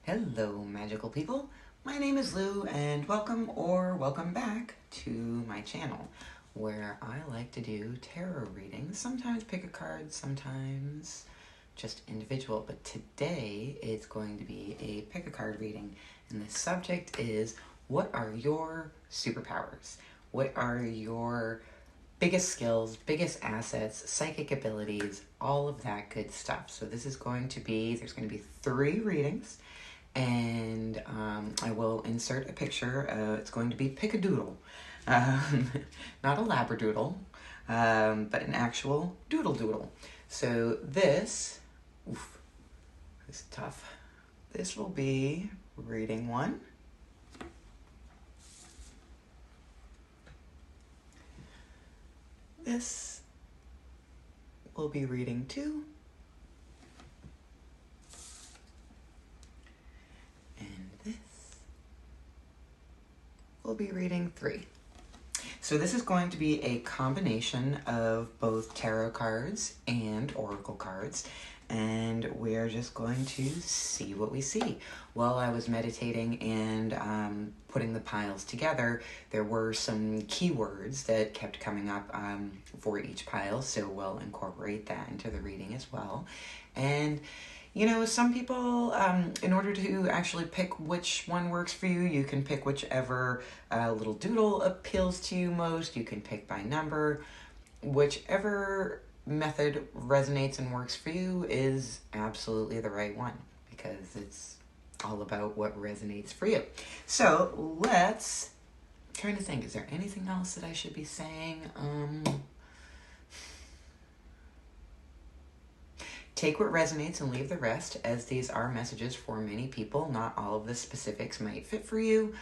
Hello, magical people. My name is Lou, and welcome back to my channel, where I like to do tarot readings. Sometimes pick a card, sometimes just individual, but today it's going to be a pick a card reading, and the subject is, what are your superpowers? What are your biggest skills, biggest assets, psychic abilities, all of that good stuff. So this is going to be, there's going to be 3 readings, and I will insert a picture. It's going to be pick a doodle. Not a labradoodle, but an actual doodle. So this is tough. This will be reading 1. This will be reading 2. And this will be reading 3. So this is going to be a combination of both tarot cards and oracle cards, and we're just going to see what we see. While I was meditating and putting the piles together, there were some keywords that kept coming up for each pile, so we'll incorporate that into the reading as well. And you know, some people, in order to actually pick which one works for you, you can pick whichever little doodle appeals to you most. You can pick by number. Whichever method resonates and works for you is absolutely the right one, because it's all about what resonates for you. So I'm trying to think, is there anything else that I should be saying? Take what resonates and leave the rest, as these are messages for many people. Not all of the specifics might fit for you.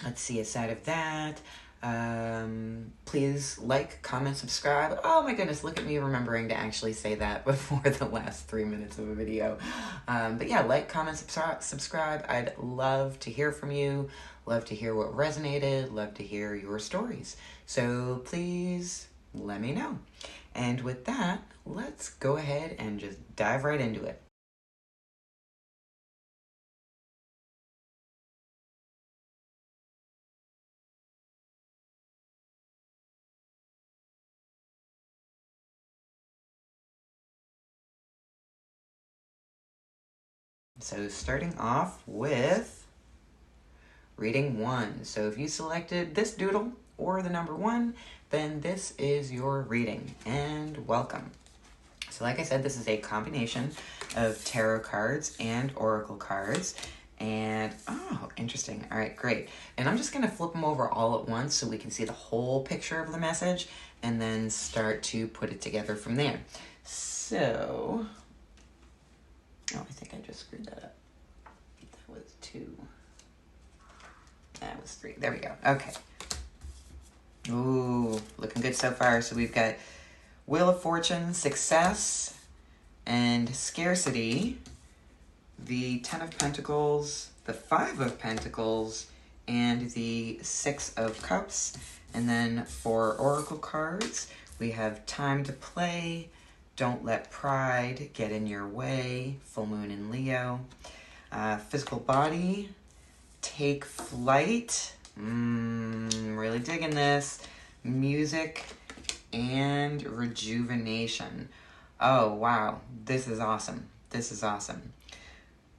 Let's see, aside of that, please like, comment, subscribe. Oh my goodness, look at me remembering to actually say that before the last 3 minutes of a video. But yeah, like, comment, subscribe. I'd love to hear from you. Love to hear what resonated. Love to hear your stories. So please let me know. And with that, let's go ahead and just dive right into it. So starting off with reading 1. So if you selected this doodle or the number 1, then this is your reading, and welcome. So like I said, this is a combination of tarot cards and oracle cards. And, oh, interesting. All right, great. And I'm just going to flip them over all at once so we can see the whole picture of the message and then start to put it together from there. So, oh, I think I just screwed that up. That was 2. That was 3. There we go. Okay. Ooh, looking good so far. So we've got Wheel of Fortune, success, and scarcity, the 10 of Pentacles, the 5 of Pentacles, and the 6 of Cups. And then for oracle cards, we have time to play, don't let pride get in your way, full moon in Leo. Physical body, take flight, really digging this. Music and rejuvenation. Oh, wow. This is awesome. This is awesome.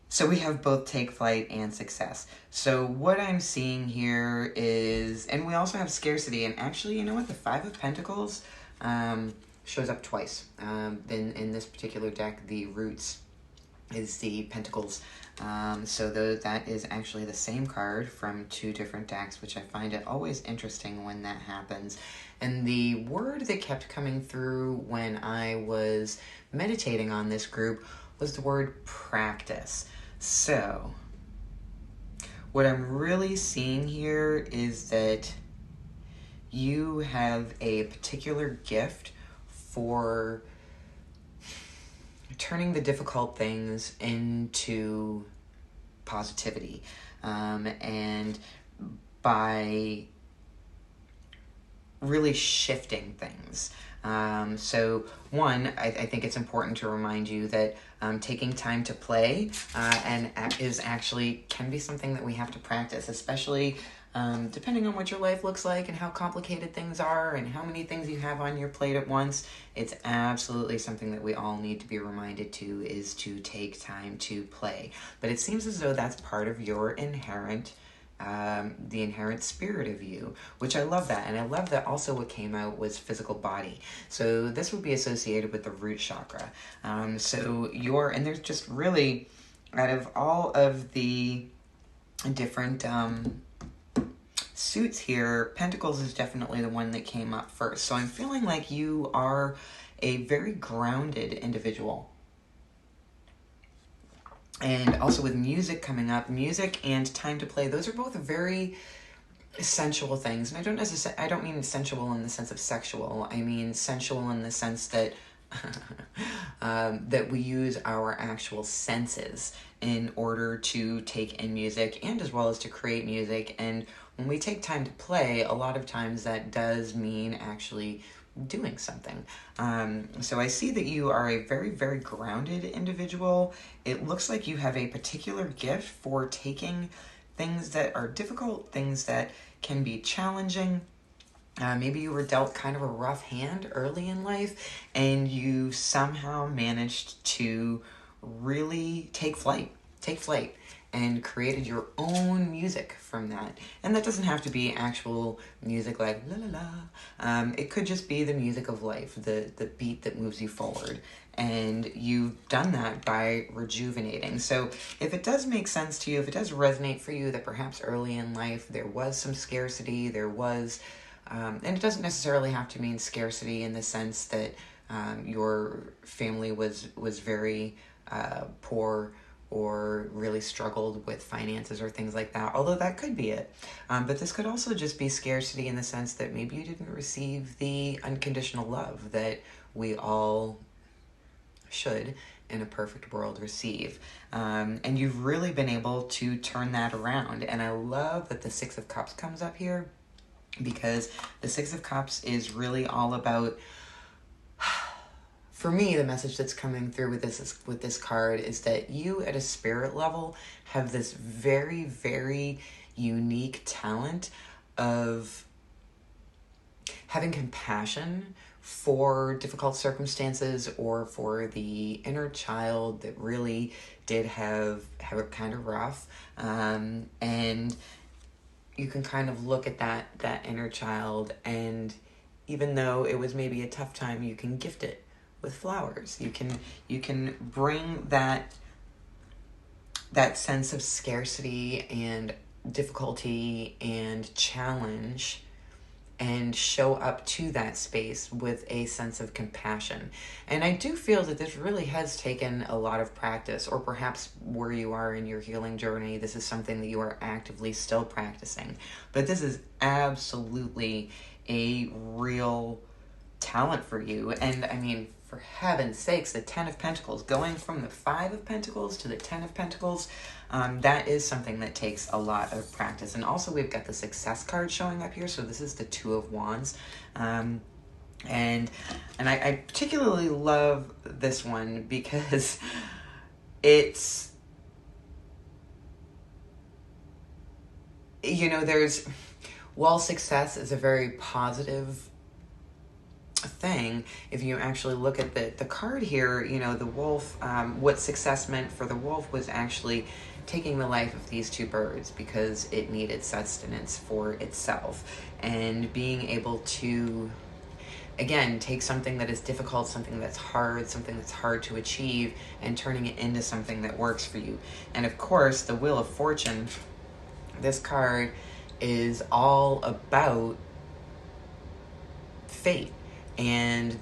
So we have both take flight and success. So what I'm seeing here is, and we also have scarcity. And actually, you know what? The 5 of Pentacles shows up twice. In this particular deck, the roots is the Pentacles. So that is actually the same card from 2 different decks, which I find it always interesting when that happens. And the word that kept coming through when I was meditating on this group was the word practice. So what I'm really seeing here is that you have a particular gift for turning the difficult things into positivity, and by really shifting things. So one, I think it's important to remind you that taking time to play can be something that we have to practice, especially depending on what your life looks like and how complicated things are and how many things you have on your plate at once. It's absolutely something that we all need to be reminded to, is to take time to play. But it seems as though that's part of your inherent the inherent spirit of you, which I love that. And I love that also what came out was physical body. So this would be associated with the root chakra. And there's just really, out of all of the different suits here, Pentacles is definitely the one that came up first. So I'm feeling like you are a very grounded individual. And also with music coming up, music and time to play, those are both very sensual things. And I don't mean sensual in the sense of sexual. I mean sensual in the sense that that we use our actual senses in order to take in music and as well as to create music. And when we take time to play, a lot of times that does mean actually doing something. So I see that you are a very, very grounded individual. It looks like you have a particular gift for taking things that are difficult, things that can be challenging. Maybe you were dealt kind of a rough hand early in life and you somehow managed to really take flight and created your own music from that. And that doesn't have to be actual music like la la la. It could just be the music of life, the beat that moves you forward. And you've done that by rejuvenating. So if it does make sense to you, if it does resonate for you that perhaps early in life there was some scarcity, there was, and it doesn't necessarily have to mean scarcity in the sense that your family was very poor or really struggled with finances or things like that, although that could be it. But this could also just be scarcity in the sense that maybe you didn't receive the unconditional love that we all should, in a perfect world, receive. And you've really been able to turn that around. And I love that the Six of Cups comes up here, because the Six of Cups is really all about, for me, the message that's coming through with this card is that you at a spirit level have this very, very unique talent of having compassion for difficult circumstances or for the inner child that really did have it kind of rough. And you can kind of look at that inner child, and even though it was maybe a tough time, you can gift it with flowers. You can bring that sense of scarcity and difficulty and challenge and show up to that space with a sense of compassion. And I do feel that this really has taken a lot of practice, or perhaps where you are in your healing journey, this is something that you are actively still practicing. But this is absolutely a real talent for you. And I mean, for heaven's sakes, the Ten of Pentacles, going from the Five of Pentacles to the Ten of Pentacles, that is something that takes a lot of practice. And also we've got the Success card showing up here, so this is the Two of Wands. And I particularly love this one because it's, while success is a very positive thing, if you actually look at the card here, the wolf, what success meant for the wolf was actually taking the life of these two birds because it needed sustenance for itself, and being able to, again, take something that is difficult, something that's hard to achieve, and turning it into something that works for you. And of course, the Wheel of Fortune, this card is all about fate and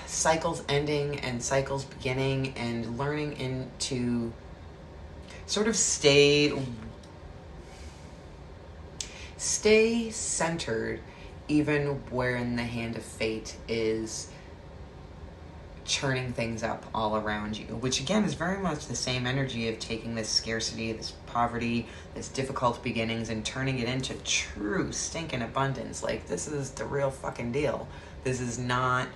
cycles ending and cycles beginning, and learning into sort of stay centered even when the hand of fate is churning things up all around you, which again is very much the same energy of taking this scarcity, this poverty, this difficult beginnings, and turning it into true stinking abundance. Like, this is the real fucking deal. This is not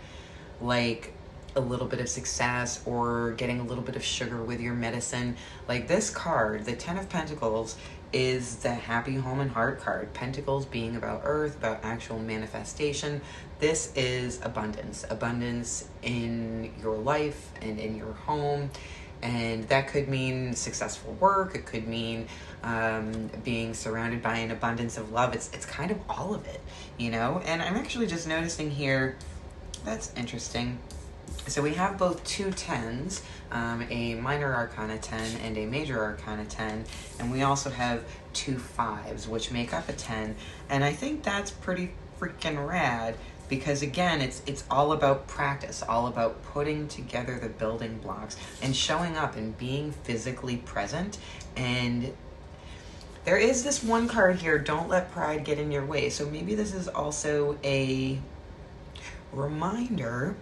like a little bit of success or getting a little bit of sugar with your medicine. Like, this card, the Ten of Pentacles, is the happy home and heart card. Pentacles being about earth, about actual manifestation. This is abundance. Abundance in your life and in your home. And that could mean successful work. It could mean being surrounded by an abundance of love. It's kind of all of it, you know? And I'm actually just noticing here, that's interesting. So we have both two 10s, a minor arcana 10 and a major arcana 10, and we also have two 5s, which make up a 10. And I think that's pretty freaking rad, because again, it's all about practice, all about putting together the building blocks and showing up and being physically present. And there is this one card here, don't let pride get in your way. So maybe this is also a reminder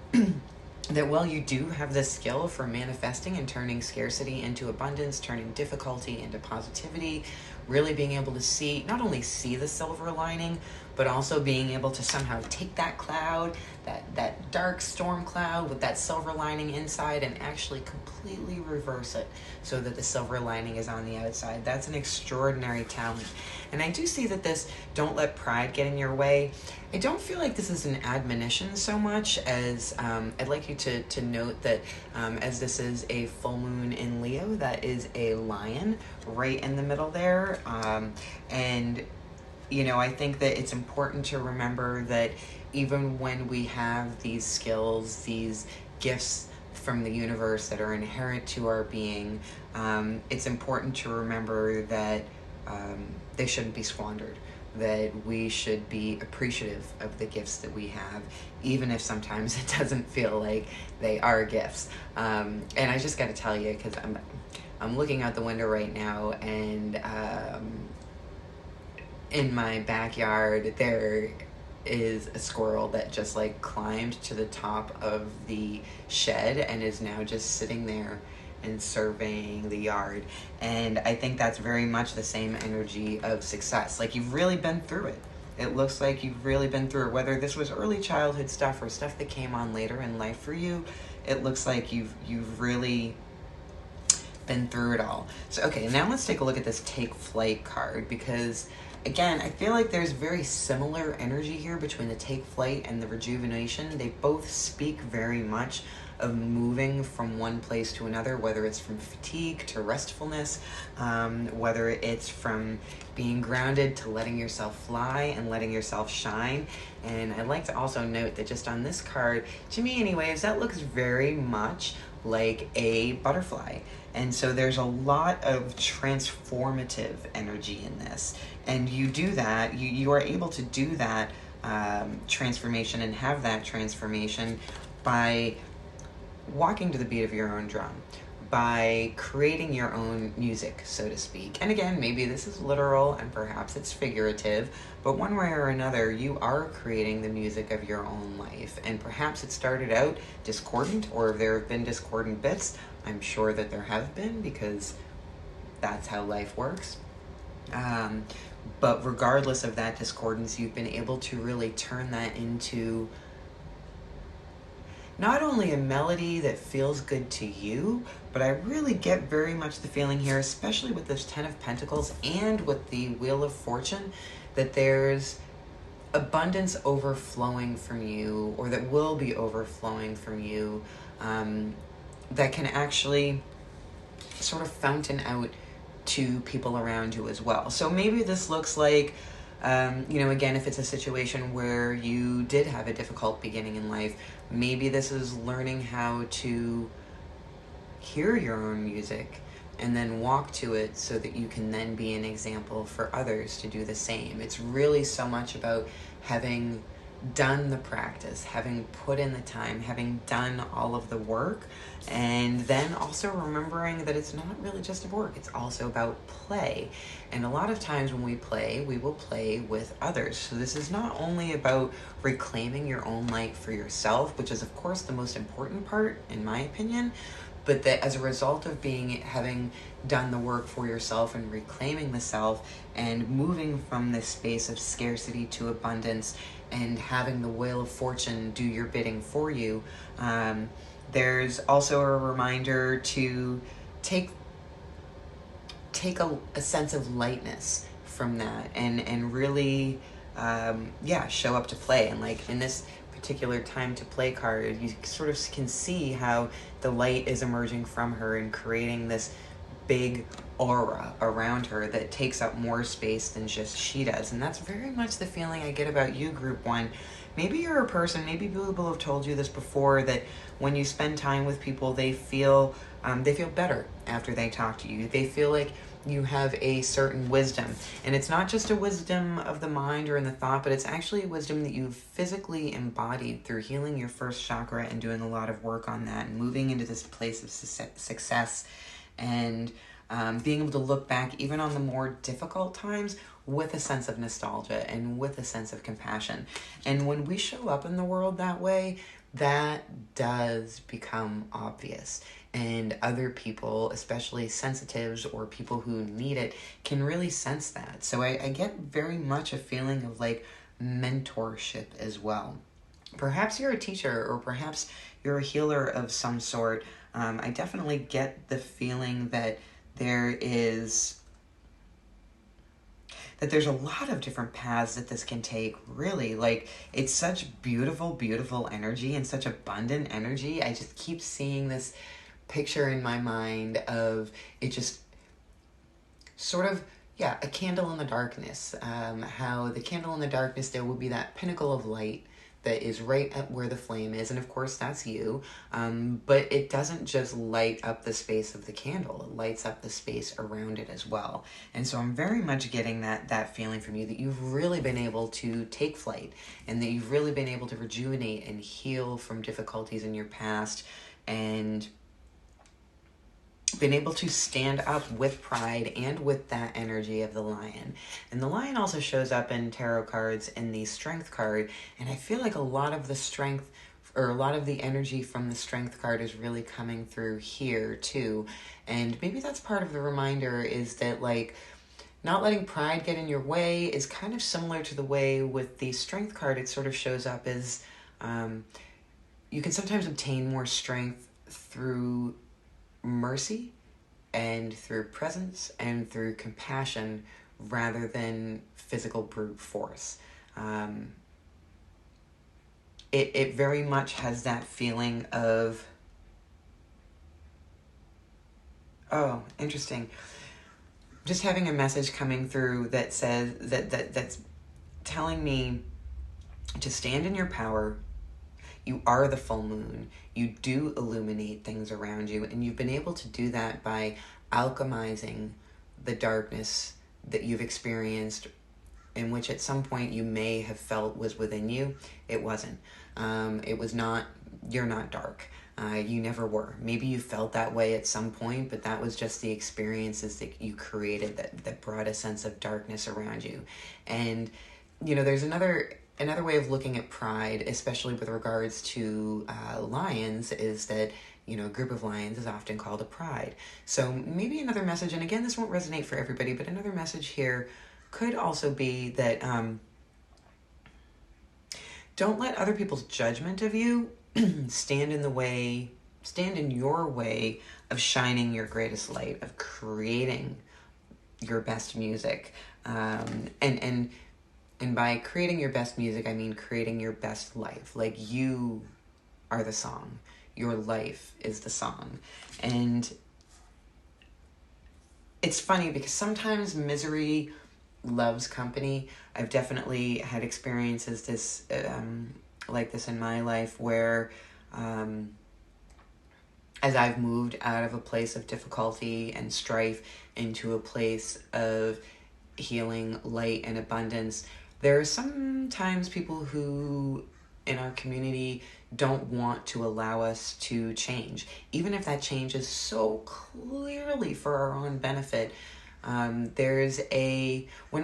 that while you do have this skill for manifesting and turning scarcity into abundance, turning difficulty into positivity, really being able to see, not only see the silver lining, but also being able to somehow take that cloud, that dark storm cloud with that silver lining inside, and actually completely reverse it so that the silver lining is on the outside. That's an extraordinary talent. And I do see that this don't let pride get in your way. I don't feel like this is an admonition so much as I'd like you to note that as this is a full moon in Leo, that is a lion right in the middle there. And you know, I think that it's important to remember that even when we have these skills, these gifts from the universe that are inherent to our being, it's important to remember that they shouldn't be squandered, that we should be appreciative of the gifts that we have, even if sometimes it doesn't feel like they are gifts. And I just got to tell you, because I'm looking out the window right now, and in my backyard there is a squirrel that just like climbed to the top of the shed and is now just sitting there and surveying the yard. And I think that's very much the same energy of success. Like, you've really been through it. It looks like you've really been through it, whether this was early childhood stuff or stuff that came on later in life for you. It looks like you've really been through it all. So okay, now let's take a look at this Take Flight card, because again, I feel like there's very similar energy here between the Take Flight and the Rejuvenation. They both speak very much of moving from one place to another, whether it's from fatigue to restfulness, whether it's from being grounded to letting yourself fly and letting yourself shine. And I'd like to also note that just on this card, to me anyways, that looks very much like a butterfly. And so there's a lot of transformative energy in this. And you do that, you are able to do that transformation and have that transformation by walking to the beat of your own drum, by creating your own music, so to speak. And again, maybe this is literal and perhaps it's figurative, but one way or another, you are creating the music of your own life. And perhaps it started out discordant, or if there have been discordant bits, I'm sure that there have been, because that's how life works. But regardless of that discordance, you've been able to really turn that into not only a melody that feels good to you, but I really get very much the feeling here, especially with this Ten of Pentacles and with the Wheel of Fortune, that there's abundance overflowing from you, or that will be overflowing from you, that can actually sort of fountain out to people around you as well. So maybe this looks like, you know, again, if it's a situation where you did have a difficult beginning in life, maybe this is learning how to hear your own music and then walk to it so that you can then be an example for others to do the same. It's really so much about having done the practice, having put in the time, having done all of the work, and then also remembering that it's not really just about work, it's also about play. And a lot of times when we play, we will play with others. So this is not only about reclaiming your own light for yourself, which is of course the most important part in my opinion, but that as a result of having done the work for yourself and reclaiming the self and moving from this space of scarcity to abundance and having the wheel of fortune do your bidding for you, there's also a reminder to take a sense of lightness from that and really show up to play. And like in this particular time to play card, you sort of can see how the light is emerging from her and creating this big aura around her that takes up more space than just she does. And that's very much the feeling I get about you, Group 1. Maybe you're a person, maybe people have told you this before, that when you spend time with people, they feel better after they talk to you. They feel like you have a certain wisdom. And it's not just a wisdom of the mind or in the thought, but it's actually a wisdom that you've physically embodied through healing your first chakra and doing a lot of work on that and moving into this place of success and being able to look back even on the more difficult times with a sense of nostalgia and with a sense of compassion. And when we show up in the world that way, that does become obvious. And other people, especially sensitives or people who need it, can really sense that. So I get very much a feeling of like mentorship as well. Perhaps you're a teacher or perhaps you're a healer of some sort. I definitely get the feeling that there's a lot of different paths that this can take, really. Like, it's such beautiful, beautiful energy and such abundant energy. I just keep seeing this picture in my mind of it just sort of, a candle in the darkness. How the candle in the darkness, there will be that pinnacle of light that is right at where the flame is, and of course that's you, but it doesn't just light up the space of the candle, it lights up the space around it as well. And so I'm very much getting that feeling from you, that you've really been able to take flight, and that you've really been able to rejuvenate and heal from difficulties in your past, and been able to stand up with pride and with that energy of the lion. And the lion also shows up in tarot cards in the strength card, and I feel like a lot of the strength or a lot of the energy from the strength card is really coming through here too. And maybe that's part of the reminder, is that like not letting pride get in your way is kind of similar to the way with the strength card it sort of shows up as you can sometimes obtain more strength through mercy and through presence and through compassion rather than physical brute force. It very much has that feeling of, oh, interesting. Just having a message coming through that says that's telling me to stand in your power. You are the full moon. You do illuminate things around you, and you've been able to do that by alchemizing the darkness that you've experienced, in which at some point you may have felt was within you. It wasn't. It was not. You're not dark. You never were. Maybe you felt that way at some point, but that was just the experiences that you created that brought a sense of darkness around you. And, there's another way of looking at pride, especially with regards to lions, is that, a group of lions is often called a pride. So maybe another message, and again, this won't resonate for everybody, but another message here could also be that don't let other people's judgment of you stand in your way of shining your greatest light, of creating your best music. And by creating your best music, I mean creating your best life. Like, you are the song. Your life is the song. And it's funny because sometimes misery loves company. I've definitely had experiences like this in my life where as I've moved out of a place of difficulty and strife into a place of healing, light, and abundance, There are sometimes people who in our community don't want to allow us to change, even if that change is so clearly for our own benefit. When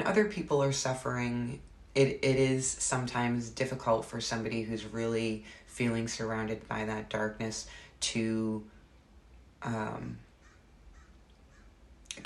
other people are suffering, it is sometimes difficult for somebody who's really feeling surrounded by that darkness to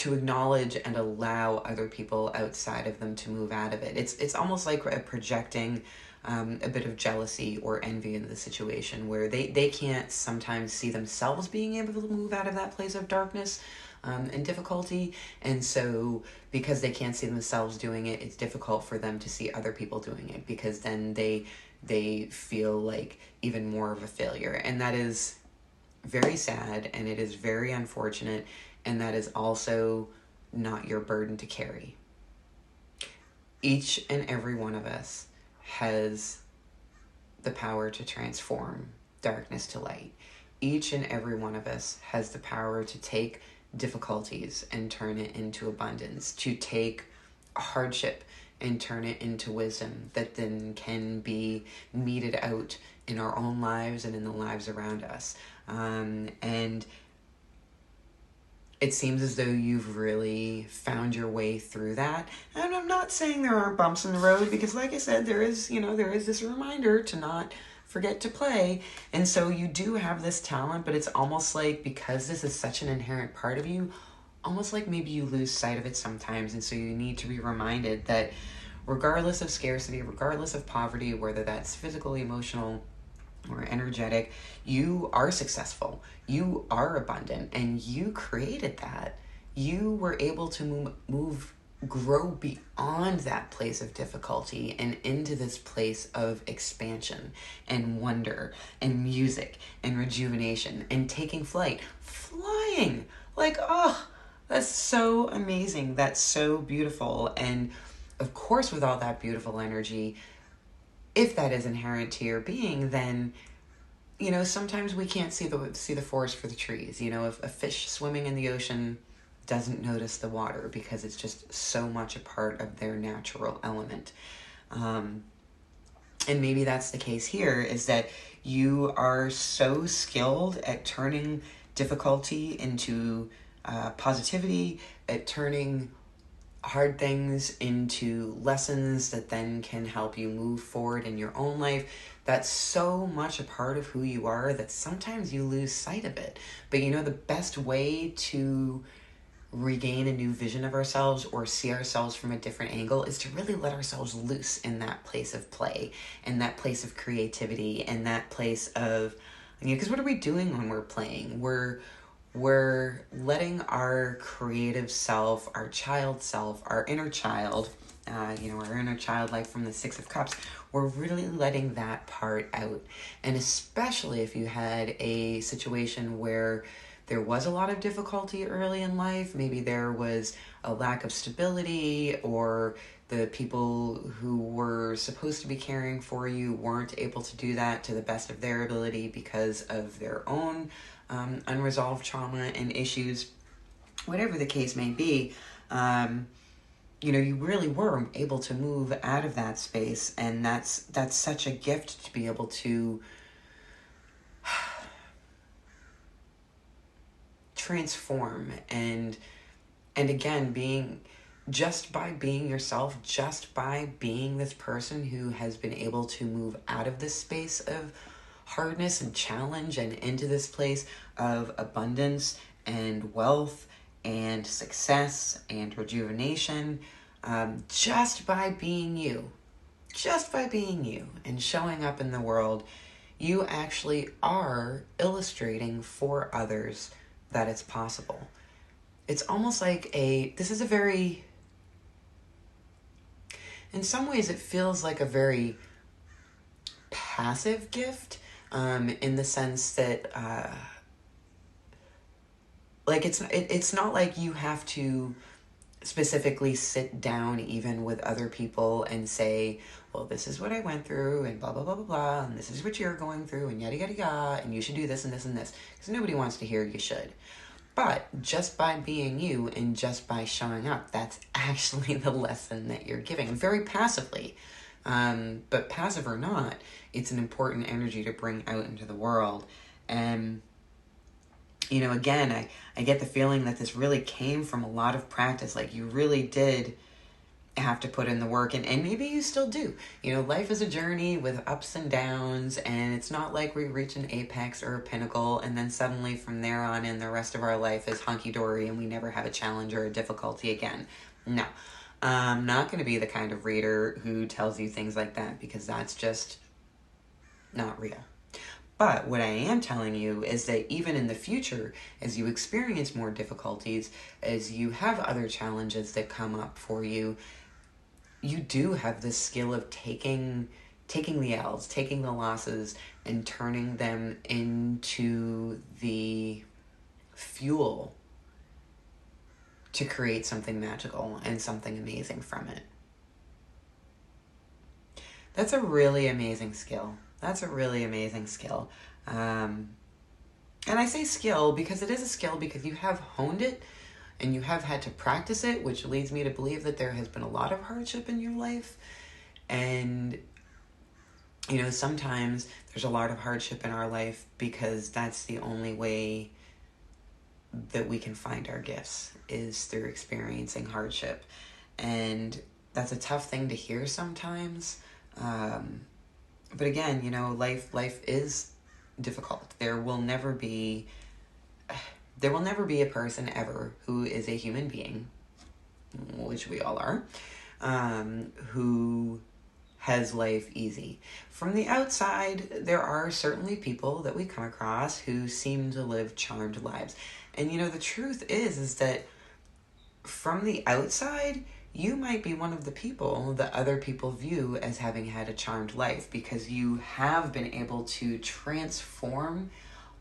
acknowledge and allow other people outside of them to move out of it. It's almost like projecting a bit of jealousy or envy into the situation, where they can't sometimes see themselves being able to move out of that place of darkness and difficulty. And so because they can't see themselves doing it, it's difficult for them to see other people doing it, because then they feel like even more of a failure. And that is very sad, and it is very unfortunate, and that is also not your burden to carry. Each and every one of us has the power to transform darkness to light. Each and every one of us has the power to take difficulties and turn it into abundance, to take hardship and turn it into wisdom that then can be meted out in our own lives and in the lives around us. And it seems as though you've really found your way through that. And I'm not saying there aren't bumps in the road, because like I said, there is this reminder to not forget to play. And so you do have this talent, but it's almost like, because this is such an inherent part of you, almost like maybe you lose sight of it sometimes. And so you need to be reminded that regardless of scarcity, regardless of poverty, whether that's physical, emotional, or energetic, you are successful, you are abundant, and you created that. You were able to grow beyond that place of difficulty and into this place of expansion and wonder and music and rejuvenation and taking flight, flying. Like, oh, that's so amazing. That's so beautiful. And of course, with all that beautiful energy, if that is inherent to your being, then, sometimes we can't see the forest for the trees. If a fish swimming in the ocean doesn't notice the water, because it's just so much a part of their natural element. And maybe that's the case here, is that you are so skilled at turning difficulty into positivity, at turning hard things into lessons that then can help you move forward in your own life. That's so much a part of who you are that sometimes you lose sight of it. But the best way to regain a new vision of ourselves or see ourselves from a different angle is to really let ourselves loose in that place of play, and that place of creativity, and that place of, because what are we doing when we're playing? We're letting our creative self, our child self, our inner child, our inner child life from the Six of Cups, we're really letting that part out. And especially if you had a situation where there was a lot of difficulty early in life, maybe there was a lack of stability, or the people who were supposed to be caring for you weren't able to do that to the best of their ability because of their own unresolved trauma and issues, whatever the case may be, you really were able to move out of that space. And that's such a gift to be able to transform. And again, by being yourself, just by being this person who has been able to move out of this space of hardness and challenge and into this place of abundance and wealth and success and rejuvenation, just by being you and showing up in the world, you actually are illustrating for others that it's possible. It's almost like in some ways it feels like a very passive gift, in the sense that it's not like you have to specifically sit down even with other people and say, well, this is what I went through, and blah blah blah blah blah, and this is what you're going through, and yada yada yada, and you should do this and this and this, because nobody wants to hear you should. But just by being you and just by showing up, that's actually the lesson that you're giving, very passively. But passive or not, it's an important energy to bring out into the world. And, you know, again, I get the feeling that this really came from a lot of practice. Like, you really did have to put in the work, and maybe you still do. You know, life is a journey with ups and downs, and it's not like we reach an apex or a pinnacle and then suddenly from there on in the rest of our life is hunky-dory and we never have a challenge or a difficulty again. No. I'm not going to be the kind of reader who tells you things like that, because that's just not real. But what I am telling you is that even in the future, as you experience more difficulties, as you have other challenges that come up for you, you do have this skill of taking the L's, taking the losses, and turning them into the fuel to create something magical and something amazing from it. That's a really amazing skill. That's a really amazing skill. And I say skill because it is a skill, because you have honed it and you have had to practice it, which leads me to believe that there has been a lot of hardship in your life. And, you know, sometimes there's a lot of hardship in our life because that's the only way that we can find our gifts, is through experiencing hardship. And that's a tough thing to hear sometimes. But again, you know, life is difficult. There will never be a person ever who is a human being, which we all are, who has life easy. From the outside, there are certainly people that we come across who seem to live charmed lives. And, you know, the truth is that from the outside, you might be one of the people that other people view as having had a charmed life, because you have been able to transform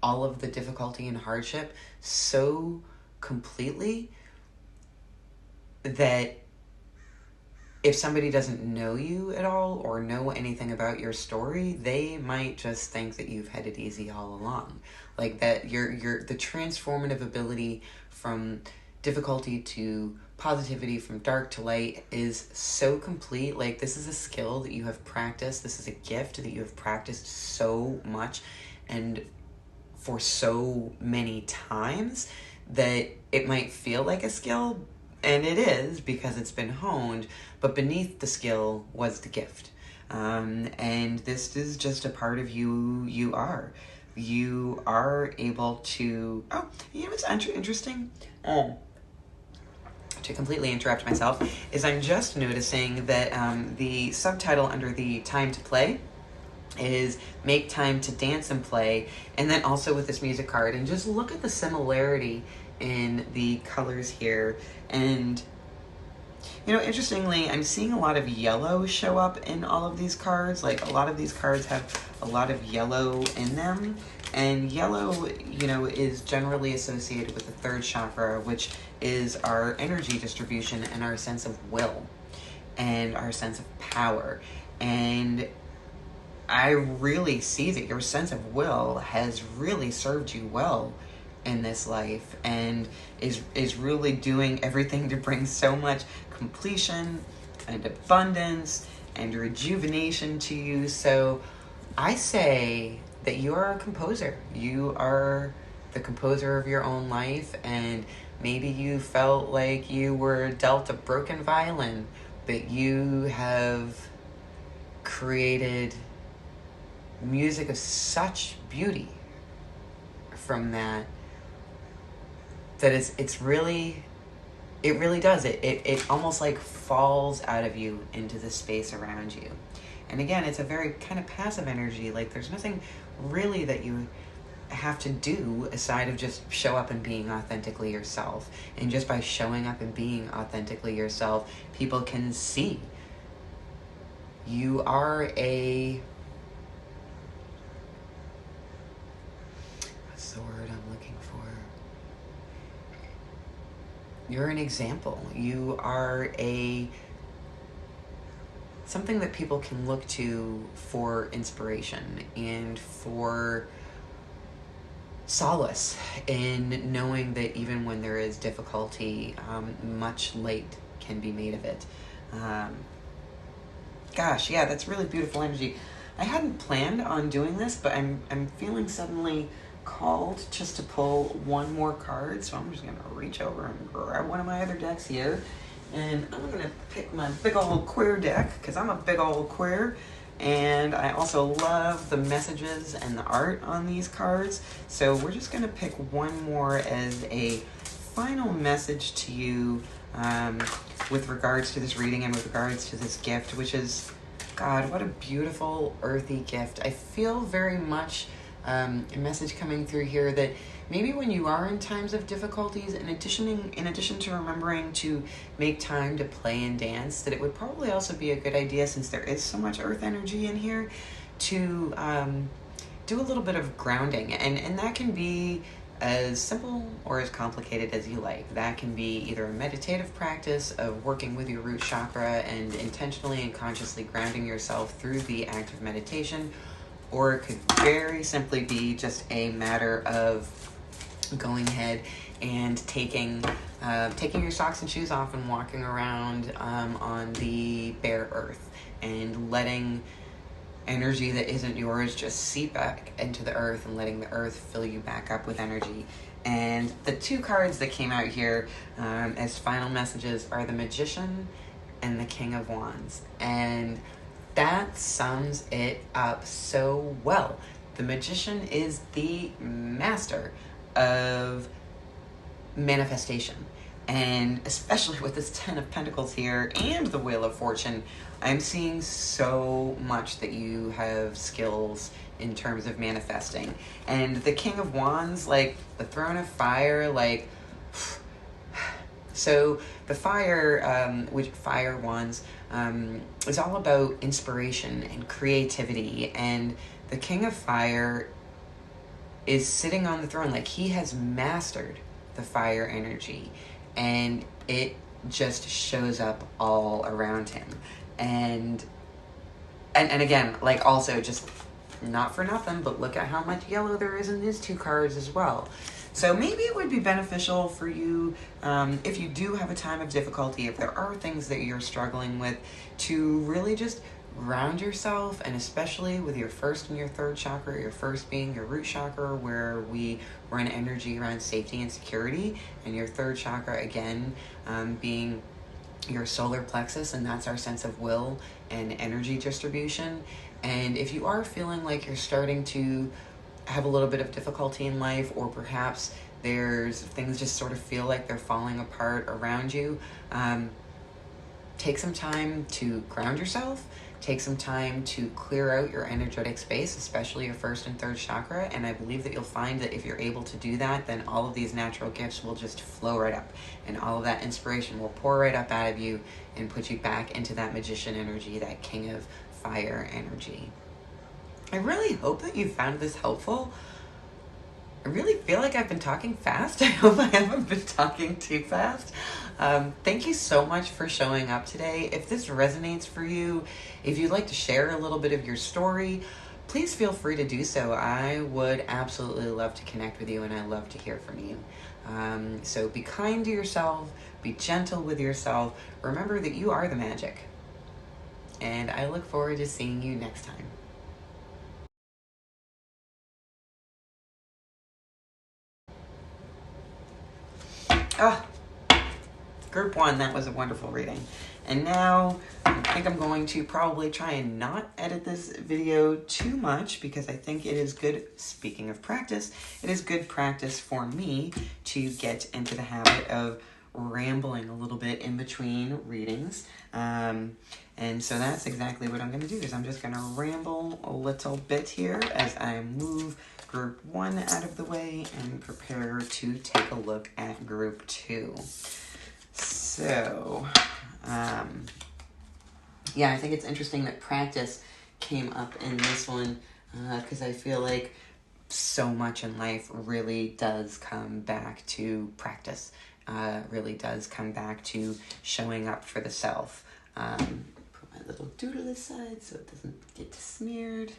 all of the difficulty and hardship so completely that if somebody doesn't know you at all or know anything about your story, they might just think that you've had it easy all along. Like that the transformative ability from difficulty to positivity, from dark to light, is so complete. Like, this is a skill that you have practiced. This is a gift that you have practiced so much and for so many times that it might feel like a skill, and it is because it's been honed, but beneath the skill was the gift. And this is just a part of you are. You are able to... Oh, you know what's interesting? To completely interrupt myself, is I'm just noticing that the subtitle under the time to play is make time to dance and play, and then also with this music card, and just look at the similarity in the colors here. And, you know, interestingly, I'm seeing a lot of yellow show up in all of these cards. Like, a lot of these cards have a lot of yellow in them, and yellow, you know, is generally associated with the third chakra, which is our energy distribution and our sense of will and our sense of power. And I really see that your sense of will has really served you well in this life, and is really doing everything to bring so much completion and abundance and rejuvenation to you. So I say that you are a composer. You are the composer of your own life, and maybe you felt like you were dealt a broken violin, but you have created music of such beauty from that it's really, it really does. It almost like falls out of you into the space around you. And again, it's a very kind of passive energy. Like, there's nothing really that you have to do aside of just show up and being authentically yourself. And just by showing up and being authentically yourself, people can see you are a... what's the word I'm looking for? You're an example. You are something that people can look to for inspiration and for solace in knowing that even when there is difficulty, much light can be made of it. Gosh, yeah, that's really beautiful energy. I hadn't planned on doing this, but I'm feeling suddenly called just to pull one more card, so I'm just gonna reach over and grab one of my other decks here, and I'm gonna pick my big old queer deck, because I'm a big old queer, and I also love the messages and the art on these cards, so we're just gonna pick one more as a final message to you, with regards to this reading and with regards to this gift, which is, God, what a beautiful earthy gift. I feel very much a message coming through here that maybe when you are in times of difficulties, in addition to remembering to make time to play and dance, that it would probably also be a good idea, since there is so much earth energy in here, to do a little bit of grounding. And that can be as simple or as complicated as you like. That can be either a meditative practice of working with your root chakra and intentionally and consciously grounding yourself through the act of meditation, or it could very simply be just a matter of going ahead and taking your socks and shoes off and walking around on the bare earth and letting energy that isn't yours just seep back into the earth and letting the earth fill you back up with energy. And the two cards that came out here as final messages are the Magician and the King of Wands. And that sums it up so well. The Magician is the master of manifestation. And especially with this Ten of Pentacles here and the Wheel of Fortune, I'm seeing so much that you have skills in terms of manifesting. And the King of Wands, like the Throne of Fire, like... So the fire, which fire wands, is all about inspiration and creativity. And the King of Fire is sitting on the throne, like he has mastered the fire energy. And it just shows up all around him. And again, like also just not for nothing, but look at how much yellow there is in these two cards as well. So maybe it would be beneficial for you, if you do have a time of difficulty, if there are things that you're struggling with, to really just ground yourself, and especially with your first and your third chakra, your first being your root chakra, where we run energy around safety and security, and your third chakra, again, being your solar plexus, and that's our sense of will and energy distribution. And if you are feeling like you're starting to have a little bit of difficulty in life, or perhaps there's things just sort of feel like they're falling apart around you, take some time to ground yourself. Take some time to clear out your energetic space, especially your first and third chakra. And I believe that you'll find that if you're able to do that, then all of these natural gifts will just flow right up. And all of that inspiration will pour right up out of you and put you back into that magician energy, that King of Fire energy. I really hope that you found this helpful. I really feel like I've been talking fast. I hope I haven't been talking too fast. Thank you so much for showing up today. If this resonates for you, if you'd like to share a little bit of your story, please feel free to do so. I would absolutely love to connect with you, and I love to hear from you. So be kind to yourself, be gentle with yourself. Remember that you are the magic. And I look forward to seeing you next time. Group 1, that was a wonderful reading. And now I think I'm going to probably try and not edit this video too much, because I think it is good, speaking of practice, it is good practice for me to get into the habit of rambling a little bit in between readings. And so that's exactly what I'm going to do, is I'm just going to ramble a little bit here as I move Group 1 out of the way and prepare to take a look at Group 2. So, yeah, I think it's interesting that practice came up in this one, because I feel like so much in life really does come back to practice, really does come back to showing up for the self. Put my little doodle aside so it doesn't get smeared.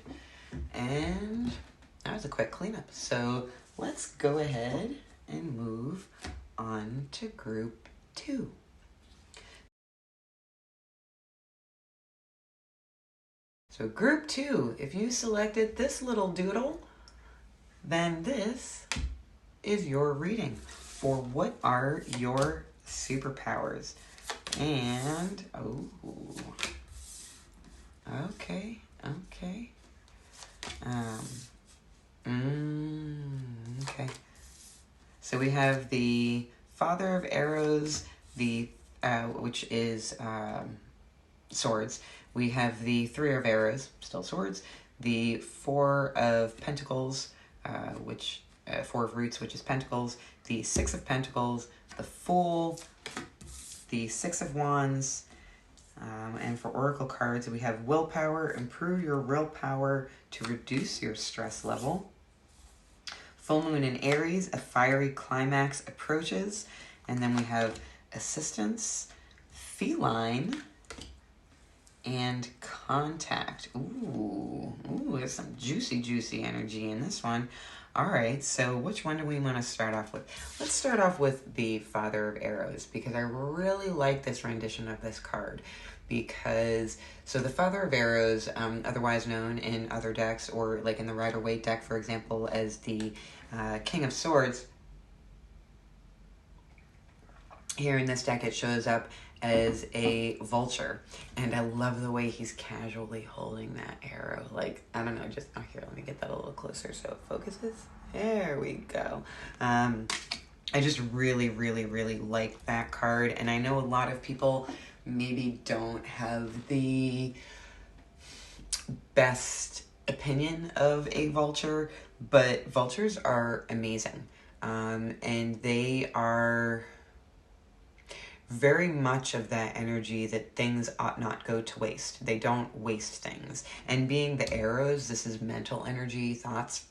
And that was a quick cleanup. So let's go ahead and move on to group 2. So group 2, if you selected this little doodle, then this is your reading for what are your superpowers. And, oh, okay. Okay. So we have the Father of Arrows, which is swords. We have the 3 of Arrows, still swords. The 4 of Pentacles, which 4 of Roots, which is Pentacles. The 6 of Pentacles, the Fool, the 6 of Wands. And for Oracle cards, we have Willpower, improve your willpower to reduce your stress level. Full Moon in Aries, a fiery climax approaches. And then we have Assistance, Feline, and Contact. Ooh, there's some juicy energy in this one. All right, so which one do we want to start off with? Let's start off with the Father of Arrows, because I really like this rendition of this card. Because, so the Father of Arrows, otherwise known in other decks, or like in the Rider-Waite deck, for example, as the King of Swords, here in this deck it shows up as a vulture, and I love the way he's casually holding that arrow. Like, I don't know, just, oh, here, let me get that a little closer so it focuses. There we go. I just really like that card, and I know a lot of people maybe don't have the best opinion of a vulture, but vultures are amazing, and they are very much of that energy that things ought not go to waste. They don't waste things. And being the arrows, this is mental energy, thoughts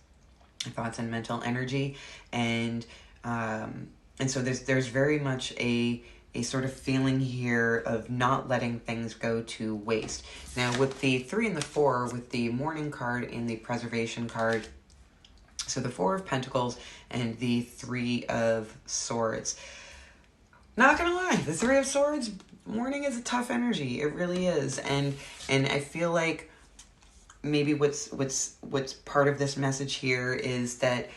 and mental energy, and so there's very much a sort of feeling here of not letting things go to waste. Now with the 3 and the 4, with the Mourning card and the Preservation card, so the 4 of Pentacles and the 3 of Swords. Not gonna lie, the 3 of Swords, Mourning is a tough energy. It really is, and I feel like maybe what's part of this message here is that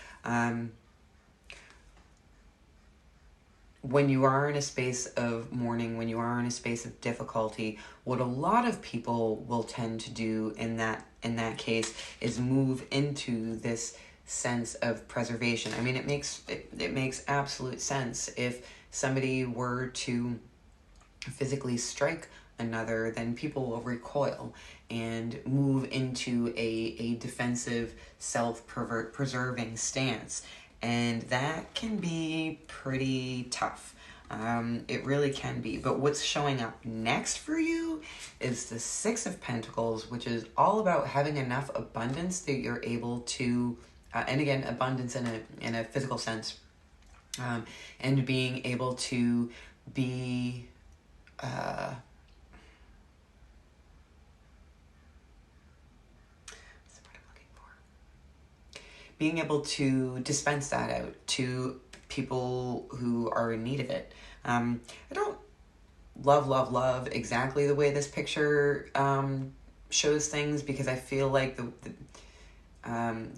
when you are in a space of mourning, when you are in a space of difficulty, what a lot of people will tend to do in that case is move into this sense of preservation. I mean, it makes absolute sense. If somebody were to physically strike another, then people will recoil and move into a defensive, self-preserving stance. And that can be pretty tough. It really can be. But what's showing up next for you is the 6 of Pentacles, which is all about having enough abundance that you're able to, and again, abundance in a physical sense, and being able to be being able to dispense that out to people who are in need of it. I don't love exactly the way this picture shows things, because I feel like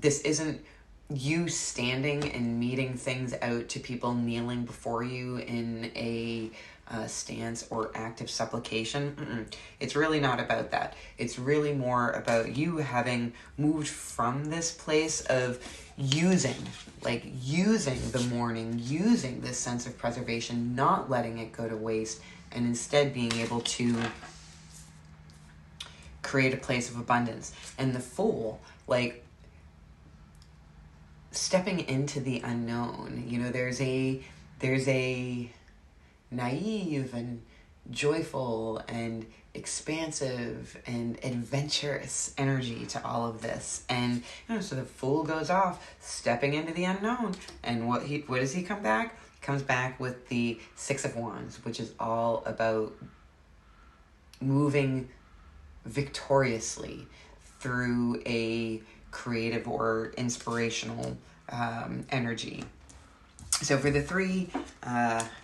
this isn't you standing and meeting things out to people kneeling before you in a stance or active supplication. It's really not about that. It's really more about you having moved from this place of using the mourning, using this sense of preservation, not letting it go to waste, and instead being able to create a place of abundance. And the Fool, like, stepping into the unknown. You know, there's a naive and joyful and expansive and adventurous energy to all of this. And so the Fool goes off, stepping into the unknown. And what does he come back? He comes back with the 6 of Wands, which is all about moving victoriously through a creative or inspirational energy. So for the three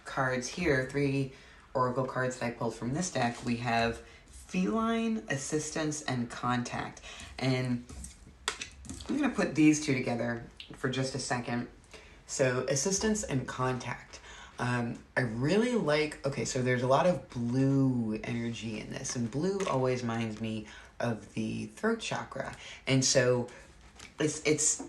cards here, three oracle cards that I pulled from this deck, we have feline, assistance, and contact. And I'm going to put these two together for just a second. So assistance and contact. I really like, okay, so there's a lot of blue energy in this, and blue always reminds me of the throat chakra. And so it's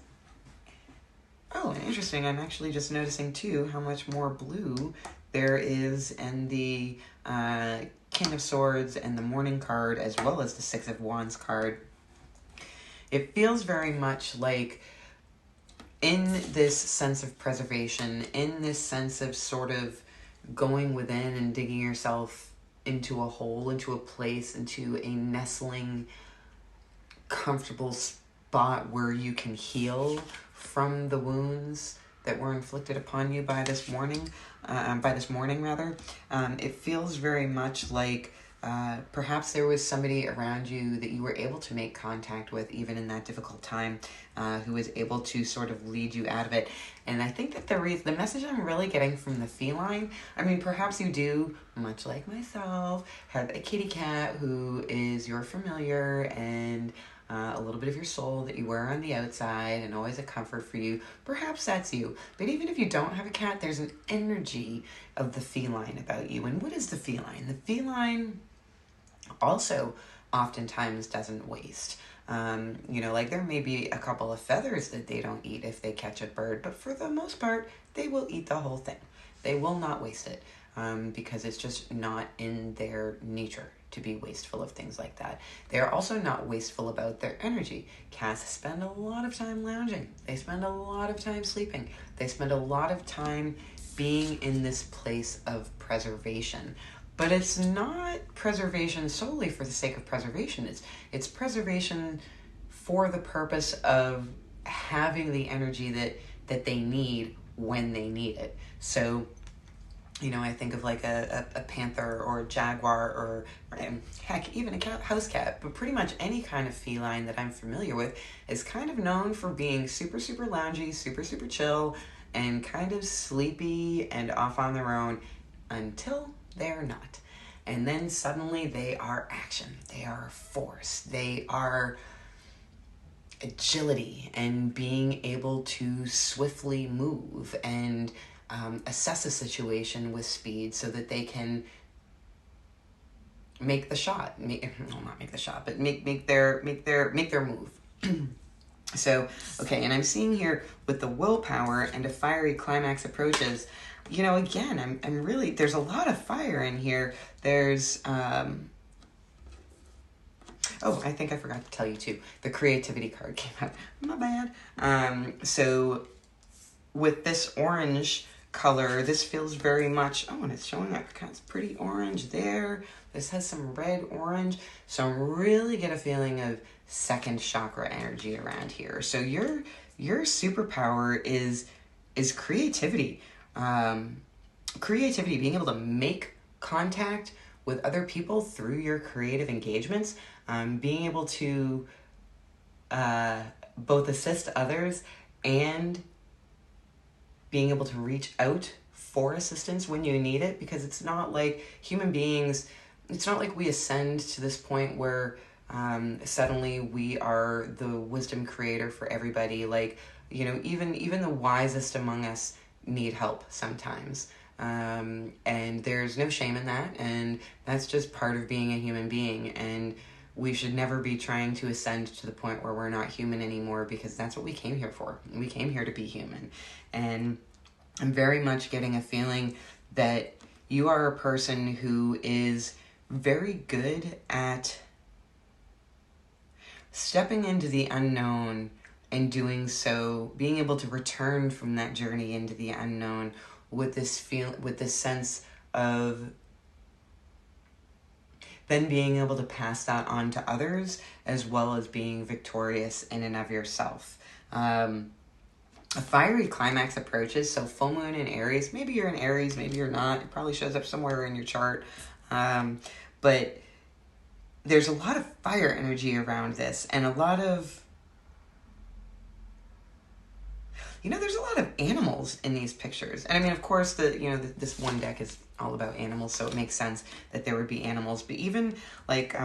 oh, interesting. I'm actually just noticing too how much more blue there is in the King of Swords and the Morning card, as well as the Six of Wands card. It feels very much like, in this sense of preservation, in this sense of sort of going within and digging yourself into a hole, into a place, into a nestling, comfortable spot where you can heal from the wounds that were inflicted upon you by this morning, it feels very much like perhaps there was somebody around you that you were able to make contact with even in that difficult time, who was able to sort of lead you out of it. And I think that the message I'm really getting from the feline, I mean, perhaps you do, much like myself, have a kitty cat who is your familiar and a little bit of your soul that you wear on the outside and always a comfort for you. Perhaps that's you. But even if you don't have a cat, there's an energy of the feline about you. And what is the feline? The feline also oftentimes doesn't waste. Like there may be a couple of feathers that they don't eat if they catch a bird, but for the most part, they will eat the whole thing. They will not waste it, because it's just not in their nature to be wasteful of things like that. They are also not wasteful about their energy. Cats spend a lot of time lounging. They spend a lot of time sleeping. They spend a lot of time being in this place of preservation. But it's not preservation solely for the sake of preservation. It's preservation for the purpose of having the energy that they need when they need it. So, I think of like a panther or a jaguar or heck, even a house cat, but pretty much any kind of feline that I'm familiar with is kind of known for being super, super loungy, super, super chill, and kind of sleepy and off on their own until they're not. And then suddenly they are action. They are force. They are agility and being able to swiftly move and assess a situation with speed so that they can make the shot. Not make the shot, but make their move. So, okay, and I'm seeing here with the willpower and a fiery climax approaches, again, I'm really, there's a lot of fire in here. There's, I think I forgot to tell you too. The creativity card came out. My bad. So with this orange color, this feels very much, and it's showing up, it's pretty orange there. This has some red orange. So I'm really get a feeling of second chakra energy around here. So your superpower is creativity. Creativity, being able to make contact with other people through your creative engagements, being able to both assist others and being able to reach out for assistance when you need it, because it's not like human beings, it's not like we ascend to this point where suddenly we are the wisdom creator for everybody. Like, even the wisest among us need help sometimes. And there's no shame in that, and that's just part of being a human being, and we should never be trying to ascend to the point where we're not human anymore, because that's what we came here for. We came here to be human. And I'm very much getting a feeling that you are a person who is very good at stepping into the unknown and doing so, being able to return from that journey into the unknown with this sense of then being able to pass that on to others, as well as being victorious in and of yourself. A fiery climax approaches, so full moon in Aries. Maybe you're in Aries, maybe you're not. It probably shows up somewhere in your chart. But there's a lot of fire energy around this, and a lot of, there's a lot of animals in these pictures. And I mean, of course, this one deck is all about animals, so it makes sense that there would be animals. But even like,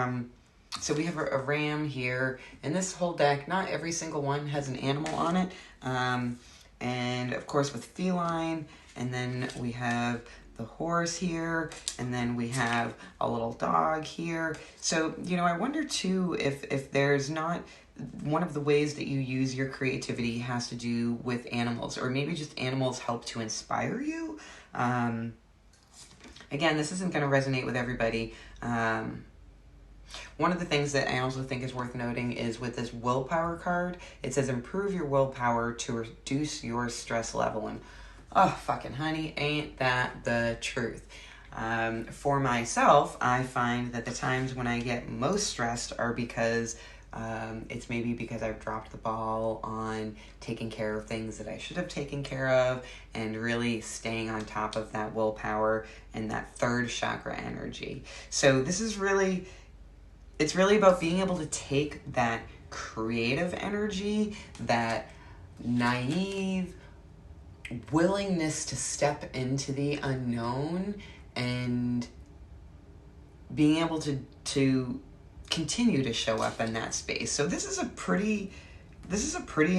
so we have a ram here, and this whole deck, not every single one has an animal on it. And of course with feline, and then we have the horse here, and then we have a little dog here. So, I wonder too if there's not one of the ways that you use your creativity has to do with animals, or maybe just animals help to inspire you. Again, this isn't going to resonate with everybody. One of the things that I also think is worth noting is with this willpower card, it says improve your willpower to reduce your stress level. And oh, fucking honey, ain't that the truth? For myself, I find that the times when I get most stressed are because it's maybe because I've dropped the ball on taking care of things that I should have taken care of, and really staying on top of that willpower and that third chakra energy. So this is really, it's really about being able to take that creative energy, that naive willingness to step into the unknown, and being able to continue to show up in that space. So this is a pretty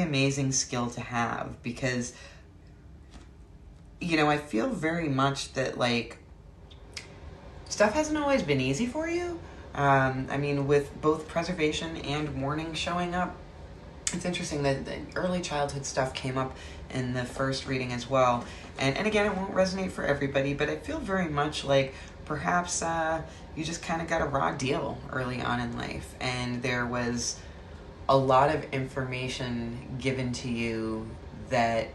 amazing skill to have, because I feel very much that like stuff hasn't always been easy for you. I mean, with both preservation and mourning showing up, it's interesting that the early childhood stuff came up in the first reading as well. And again, it won't resonate for everybody, but I feel very much like perhaps you just kind of got a raw deal early on in life, and there was a lot of information given to you that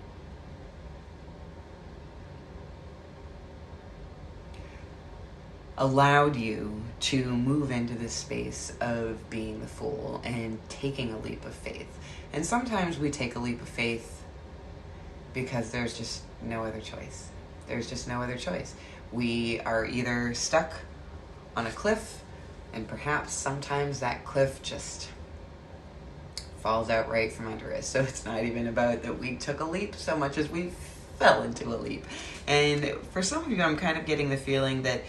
allowed you to move into this space of being the fool and taking a leap of faith. And sometimes we take a leap of faith because there's just no other choice. There's just no other choice. We are either stuck on a cliff, and perhaps sometimes that cliff just falls out right from under us. So it's not even about that we took a leap so much as we fell into a leap. And for some of you, I'm kind of getting the feeling that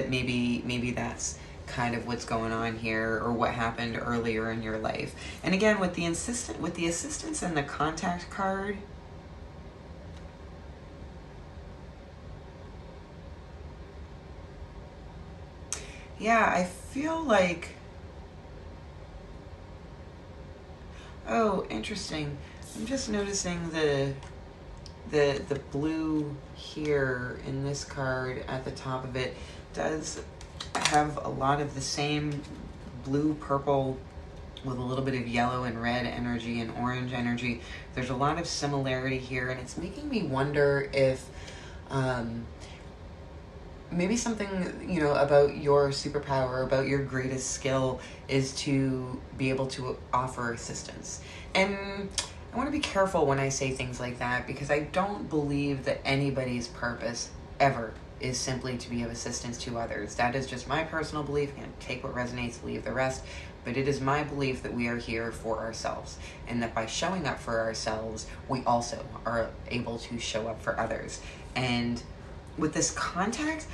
maybe that's kind of what's going on here, or what happened earlier in your life. And again, with the assistance and the contact card, yeah, I feel like, oh, interesting. I'm just noticing the blue here in this card at the top of it does have a lot of the same blue, purple, with a little bit of yellow and red energy and orange energy. There's a lot of similarity here, and it's making me wonder if maybe something, about your superpower, about your greatest skill is to be able to offer assistance. And I want to be careful when I say things like that, because I don't believe that anybody's purpose ever is simply to be of assistance to others. That is just my personal belief, and take what resonates, leave the rest. But it is my belief that we are here for ourselves, and that by showing up for ourselves, we also are able to show up for others. And with this contact,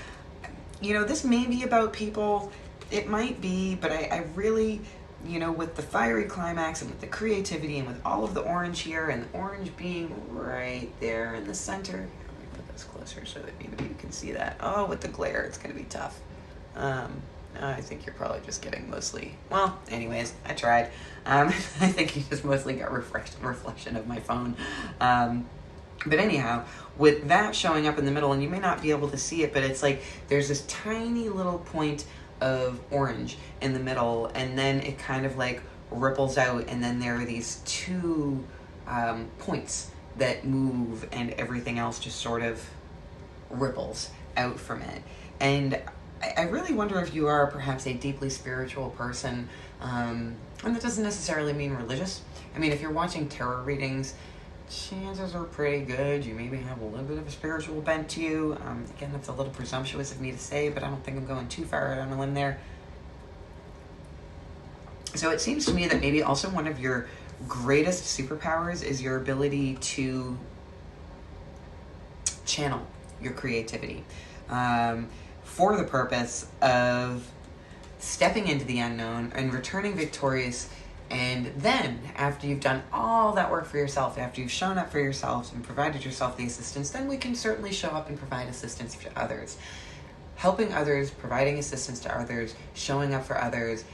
this may be about people, it might be, but I really, with the fiery climax and with the creativity and with all of the orange here, and the orange being right there in the center. Let me put this closer so that maybe you can see that. Oh, with the glare, it's going to be tough. I think you're probably just getting mostly, well, anyways, I tried. I think you just mostly got reflection of my phone. But anyhow, with that showing up in the middle, and you may not be able to see it, but it's like there's this tiny little point of orange in the middle, and then it kind of like ripples out, and then there are these two points that move, and everything else just sort of ripples out from it. And I really wonder if you are perhaps a deeply spiritual person, and that doesn't necessarily mean religious. I mean, if you're watching tarot readings, chances are pretty good you maybe have a little bit of a spiritual bent to you. Again, that's a little presumptuous of me to say, but I don't think I'm going too far out on a limb there. So it seems to me that maybe also one of your greatest superpowers is your ability to channel your creativity for the purpose of stepping into the unknown and returning victorious. And then, after you've done all that work for yourself, after you've shown up for yourself and provided yourself the assistance, then we can certainly show up and provide assistance to others. Helping others, providing assistance to others, showing up for others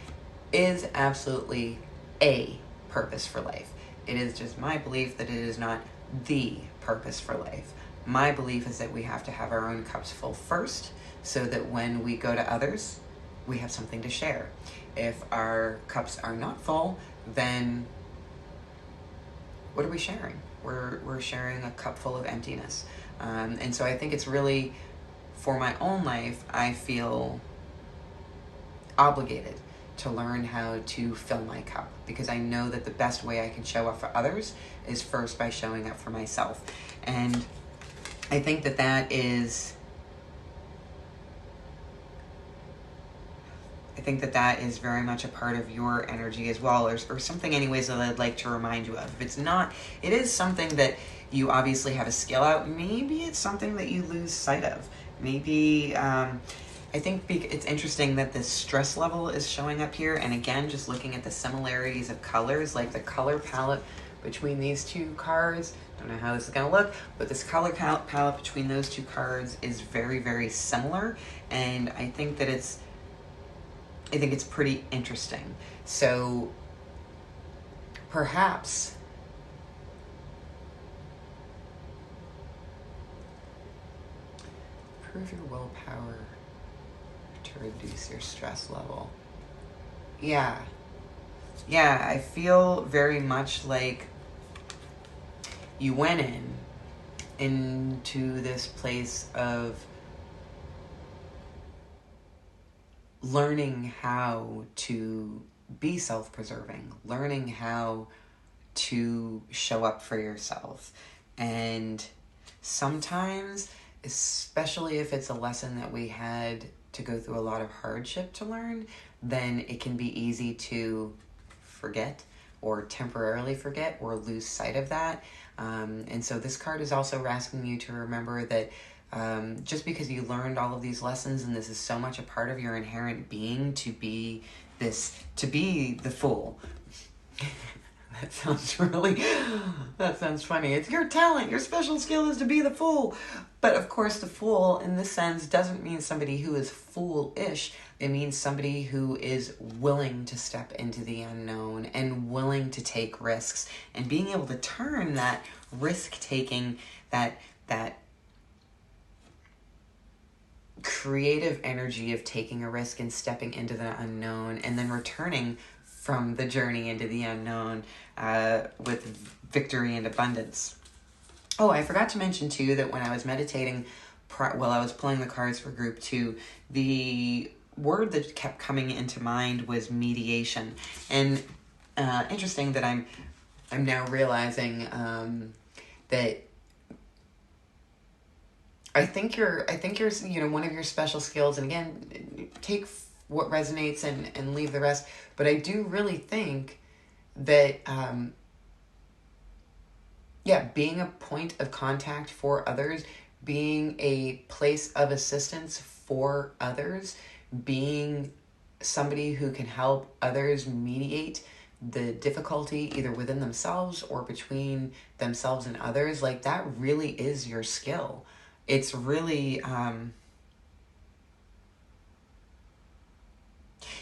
is absolutely a purpose for life. It is just my belief that it is not the purpose for life. My belief is that we have to have our own cups full first, so that when we go to others, we have something to share. If our cups are not full, then what are we sharing? We're sharing a cup full of emptiness. And so I think it's really, for my own life, I feel obligated to learn how to fill my cup, because I know that the best way I can show up for others is first by showing up for myself. And I think that that is very much a part of your energy as well, or something anyways that I'd like to remind you of. If it's not, it is something that you obviously have a skill out. Maybe it's something that you lose sight of. Maybe, I think it's interesting that this stress level is showing up here. And again, just looking at the similarities of colors, like the color palette between these two cards. Don't know how this is going to look, but this color palette between those two cards is very, very similar. And I think that it's pretty interesting. So perhaps improve your willpower to reduce your stress level. Yeah, I feel very much like you went into this place of learning how to be self-preserving, learning how to show up for yourself. And sometimes, especially if it's a lesson that we had to go through a lot of hardship to learn, then it can be easy to forget or temporarily forget or lose sight of that. And so this card is also asking you to remember that just because you learned all of these lessons, and this is so much a part of your inherent being to be the fool. That sounds funny. It's your talent, your special skill is to be the fool. But of course, the fool in this sense doesn't mean somebody who is foolish. It means somebody who is willing to step into the unknown and willing to take risks, and being able to turn that risk-taking, that creative energy of taking a risk and stepping into the unknown, and then returning from the journey into the unknown with victory and abundance. Oh, I forgot to mention too that when I was meditating while I was pulling the cards for group 2, the word that kept coming into mind was mediation. And interesting that I'm now realizing that I think you're one of your special skills, and again, take what resonates and leave the rest. But I do really think that being a point of contact for others, being a place of assistance for others, being somebody who can help others mediate the difficulty either within themselves or between themselves and others, like that really is your skill. It's really,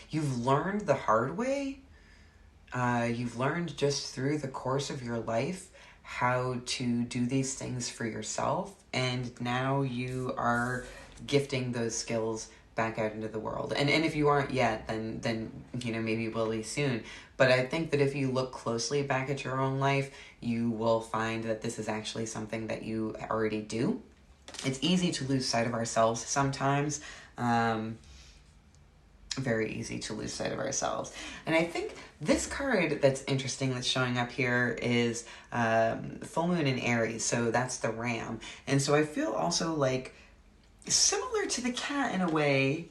you've learned the hard way. You've learned just through the course of your life how to do these things for yourself. And now you are gifting those skills back out into the world. And if you aren't yet, then maybe you will be soon. But I think that if you look closely back at your own life, you will find that this is actually something that you already do. It's easy to lose sight of ourselves sometimes. Very easy to lose sight of ourselves. And I think this card that's interesting that's showing up here is full moon in Aries. So that's the ram. And so I feel also like similar to the cat in a way.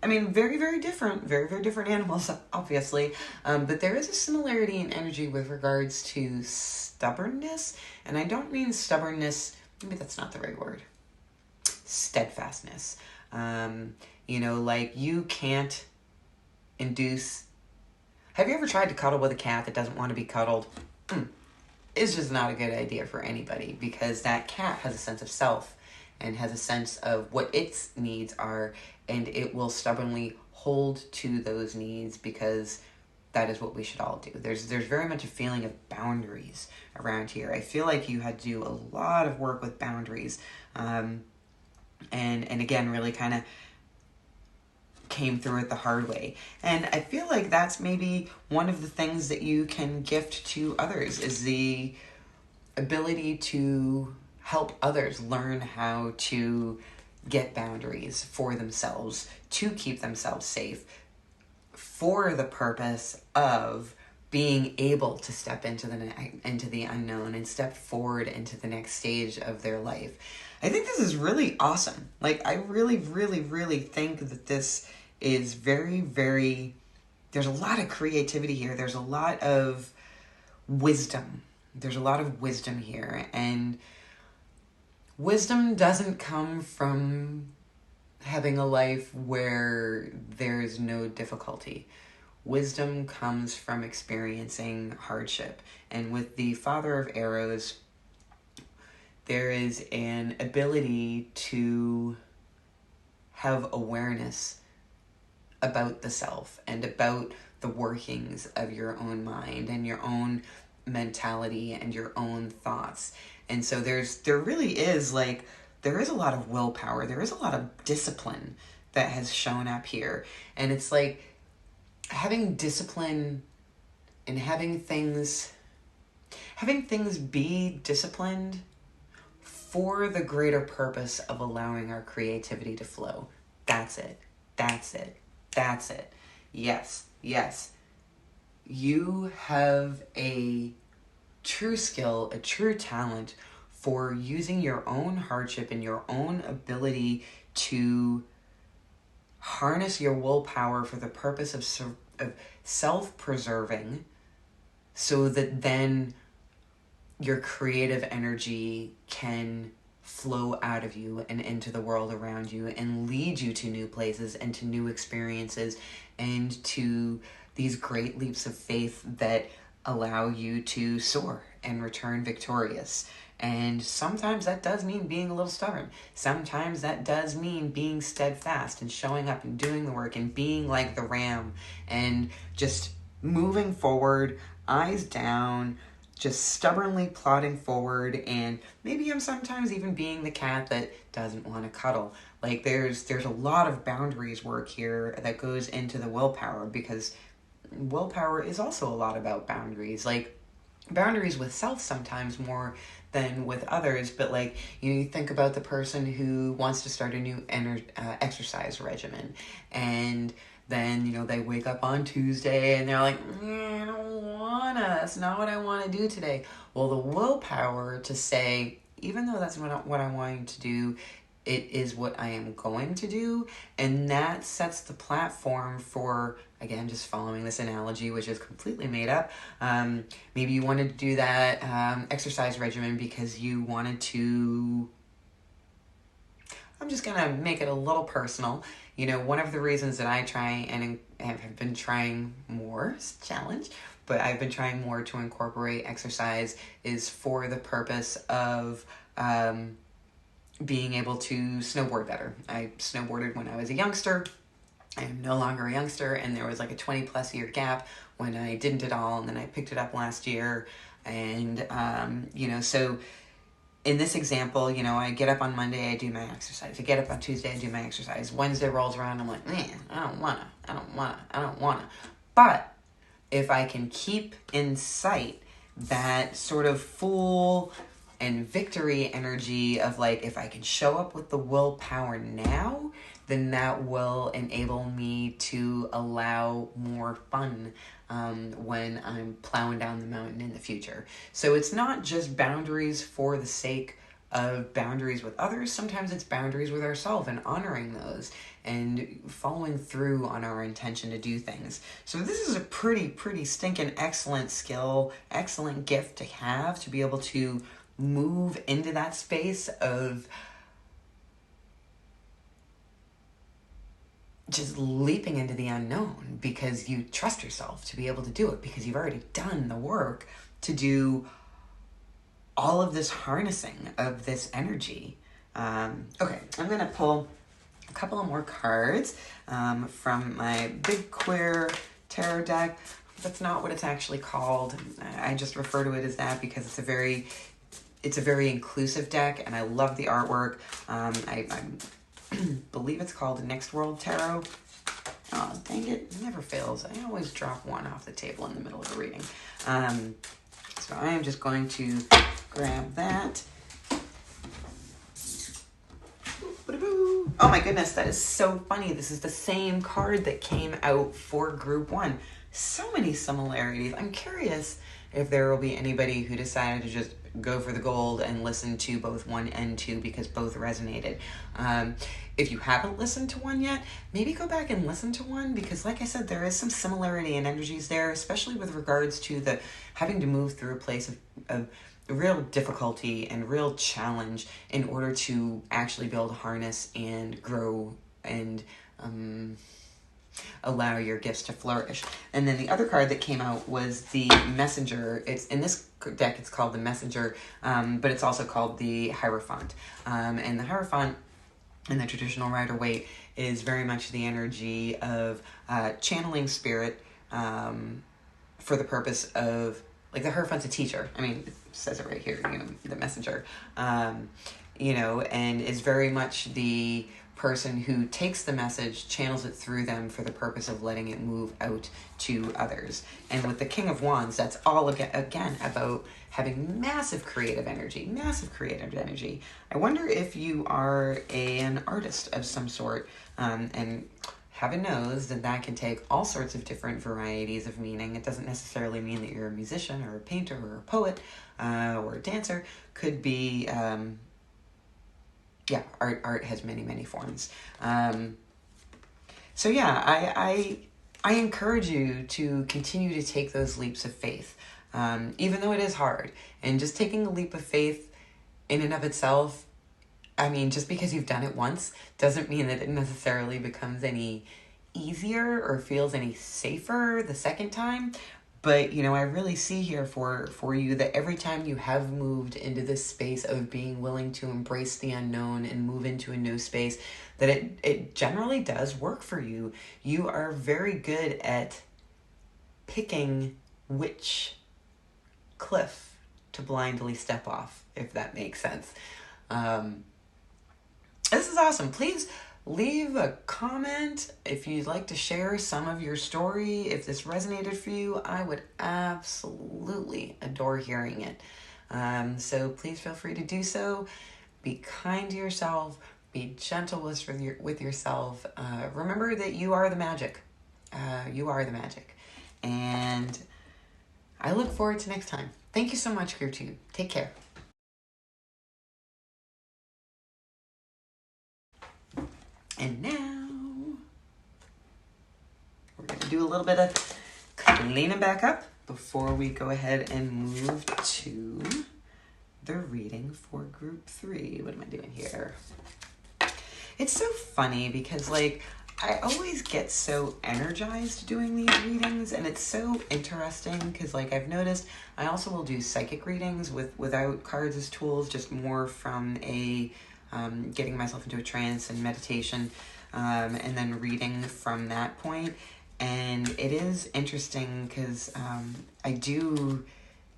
I mean, very, very different animals, obviously. But there is a similarity in energy with regards to stubbornness. And I don't mean stubbornness maybe that's not the right word. Steadfastness. Like you can't induce. Have you ever tried to cuddle with a cat that doesn't want to be cuddled? It's just not a good idea for anybody, because that cat has a sense of self and has a sense of what its needs are, and it will stubbornly hold to those needs because that is what we should all do. There's very much a feeling of boundaries around here. I feel like you had to do a lot of work with boundaries. And again, really kind of came through it the hard way. And I feel like that's maybe one of the things that you can gift to others, is the ability to help others learn how to get boundaries for themselves, to keep themselves safe, for the purpose of being able to step into the unknown and step forward into the next stage of their life. I think this is really awesome. Like, I really, really, really think that this is very, very, there's a lot of creativity here. There's a lot of wisdom. There's a lot of wisdom here. And wisdom doesn't come from having a life where there's no difficulty. Wisdom comes from experiencing hardship. And with the Father of Arrows, there is an ability to have awareness about the self and about the workings of your own mind and your own mentality and your own thoughts. And so there really is there is a lot of willpower. There is a lot of discipline that has shown up here. And it's like having discipline and having things be disciplined for the greater purpose of allowing our creativity to flow. That's it. Yes. You have a true skill, a true talent for using your own hardship and your own ability to harness your willpower for the purpose of self-preserving, so that then your creative energy can flow out of you and into the world around you and lead you to new places and to new experiences and to these great leaps of faith that allow you to soar and return victorious. And sometimes that does mean being a little stubborn. Sometimes that does mean being steadfast and showing up and doing the work and being like the ram and just moving forward, eyes down, just stubbornly plodding forward. And maybe I'm sometimes even being the cat that doesn't want to cuddle. Like there's a lot of boundaries work here that goes into the willpower, because willpower is also a lot about boundaries. Like boundaries with self sometimes more than with others, but like you think about the person who wants to start a new exercise regimen, and then they wake up on Tuesday and they're like, I don't wanna, that's not what I want to do today. Well, the willpower to say, even though that's what I'm wanting to do, it is what I am going to do. And that sets the platform for, again, just following this analogy, which is completely made up. Maybe you wanted to do that exercise regimen because you wanted to, I'm just going to make it a little personal. One of the reasons that I try and have been trying more, it's a challenge, but I've been trying more to incorporate exercise is for the purpose of being able to snowboard better. I snowboarded when I was a youngster. I am no longer a youngster, and there was like a 20 plus year gap when I didn't at all, and then I picked it up last year. And, so in this example, I get up on Monday, I do my exercise. I get up on Tuesday, I do my exercise. Wednesday rolls around, I'm like, man, I don't wanna. But if I can keep in sight that sort of full and victory energy of like, if I can show up with the willpower now, then that will enable me to allow more fun when I'm plowing down the mountain in the future. So it's not just boundaries for the sake of boundaries with others. Sometimes it's boundaries with ourselves and honoring those and following through on our intention to do things. So this is a pretty stinking excellent skill, excellent gift to have, to be able to move into that space of just leaping into the unknown because you trust yourself to be able to do it, because you've already done the work to do all of this harnessing of this energy. Okay, I'm going to pull a couple of more cards from my Big Queer Tarot deck. That's not what it's actually called. I just refer to it as that because it's a very inclusive deck, and I love the artwork. I believe it's called Next World Tarot. Oh, dang it never fails. I always drop one off the table in the middle of a reading. So I am just going to grab that. Oh my goodness, that is so funny. This is the same card that came out for group 1. So many similarities. I'm curious if there will be anybody who decided to just go for the gold and listen to both 1 and 2 because both resonated. If you haven't listened to 1 yet, maybe go back and listen to 1 because, like I said, there is some similarity in energies there, especially with regards to the having to move through a place of real difficulty and real challenge in order to actually be able to harness and grow and allow your gifts to flourish. And then the other card that came out was the Messenger. It's in this deck, it's called the Messenger, but it's also called the Hierophant. And the Hierophant in the traditional Rider-Waite is very much the energy of channeling spirit for the purpose of, like, the Hierophant's a teacher. I mean, it says it right here, the Messenger. And is very much the person who takes the message, channels it through them for the purpose of letting it move out to others. And with the King of Wands, that's all again about having massive creative energy. I wonder if you are an artist of some sort, and heaven knows that can take all sorts of different varieties of meaning. It doesn't necessarily mean that you're a musician or a painter or a poet or a dancer. Could be art has many forms. So yeah, I encourage you to continue to take those leaps of faith, even though it is hard. And just taking a leap of faith in and of itself, I mean, just because you've done it once doesn't mean that it necessarily becomes any easier or feels any safer the second time. But, I really see here for you that every time you have moved into this space of being willing to embrace the unknown and move into a new space, that it generally does work for you. You are very good at picking which cliff to blindly step off, if that makes sense. This is awesome. Please leave a comment if you'd like to share some of your story. If this resonated for you, I would absolutely adore hearing it. So please feel free to do so. Be kind to yourself. Be gentle with yourself. Remember that you are the magic. You are the magic. And I look forward to next time. Thank you so much, Group 2. Take care. And now, we're going to do a little bit of cleaning back up before we go ahead and move to the reading for Group 3. What am I doing here? It's so funny because, I always get so energized doing these readings, and it's so interesting because, I've noticed I also will do psychic readings without cards as tools, just more from a getting myself into a trance and meditation, and then reading from that point. And it is interesting because I do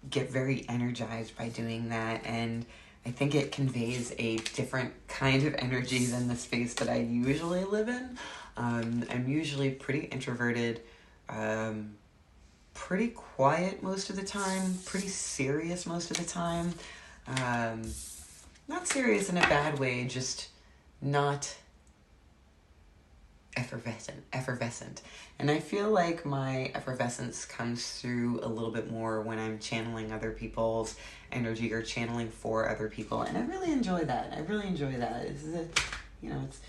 get very energized by doing that, and I think it conveys a different kind of energy than the space that I usually live in. I'm usually pretty introverted, pretty quiet most of the time, pretty serious most of the time. Not serious in a bad way, just not effervescent. And I feel like my effervescence comes through a little bit more when I'm channeling other people's energy or channeling for other people. And I really enjoy that. It's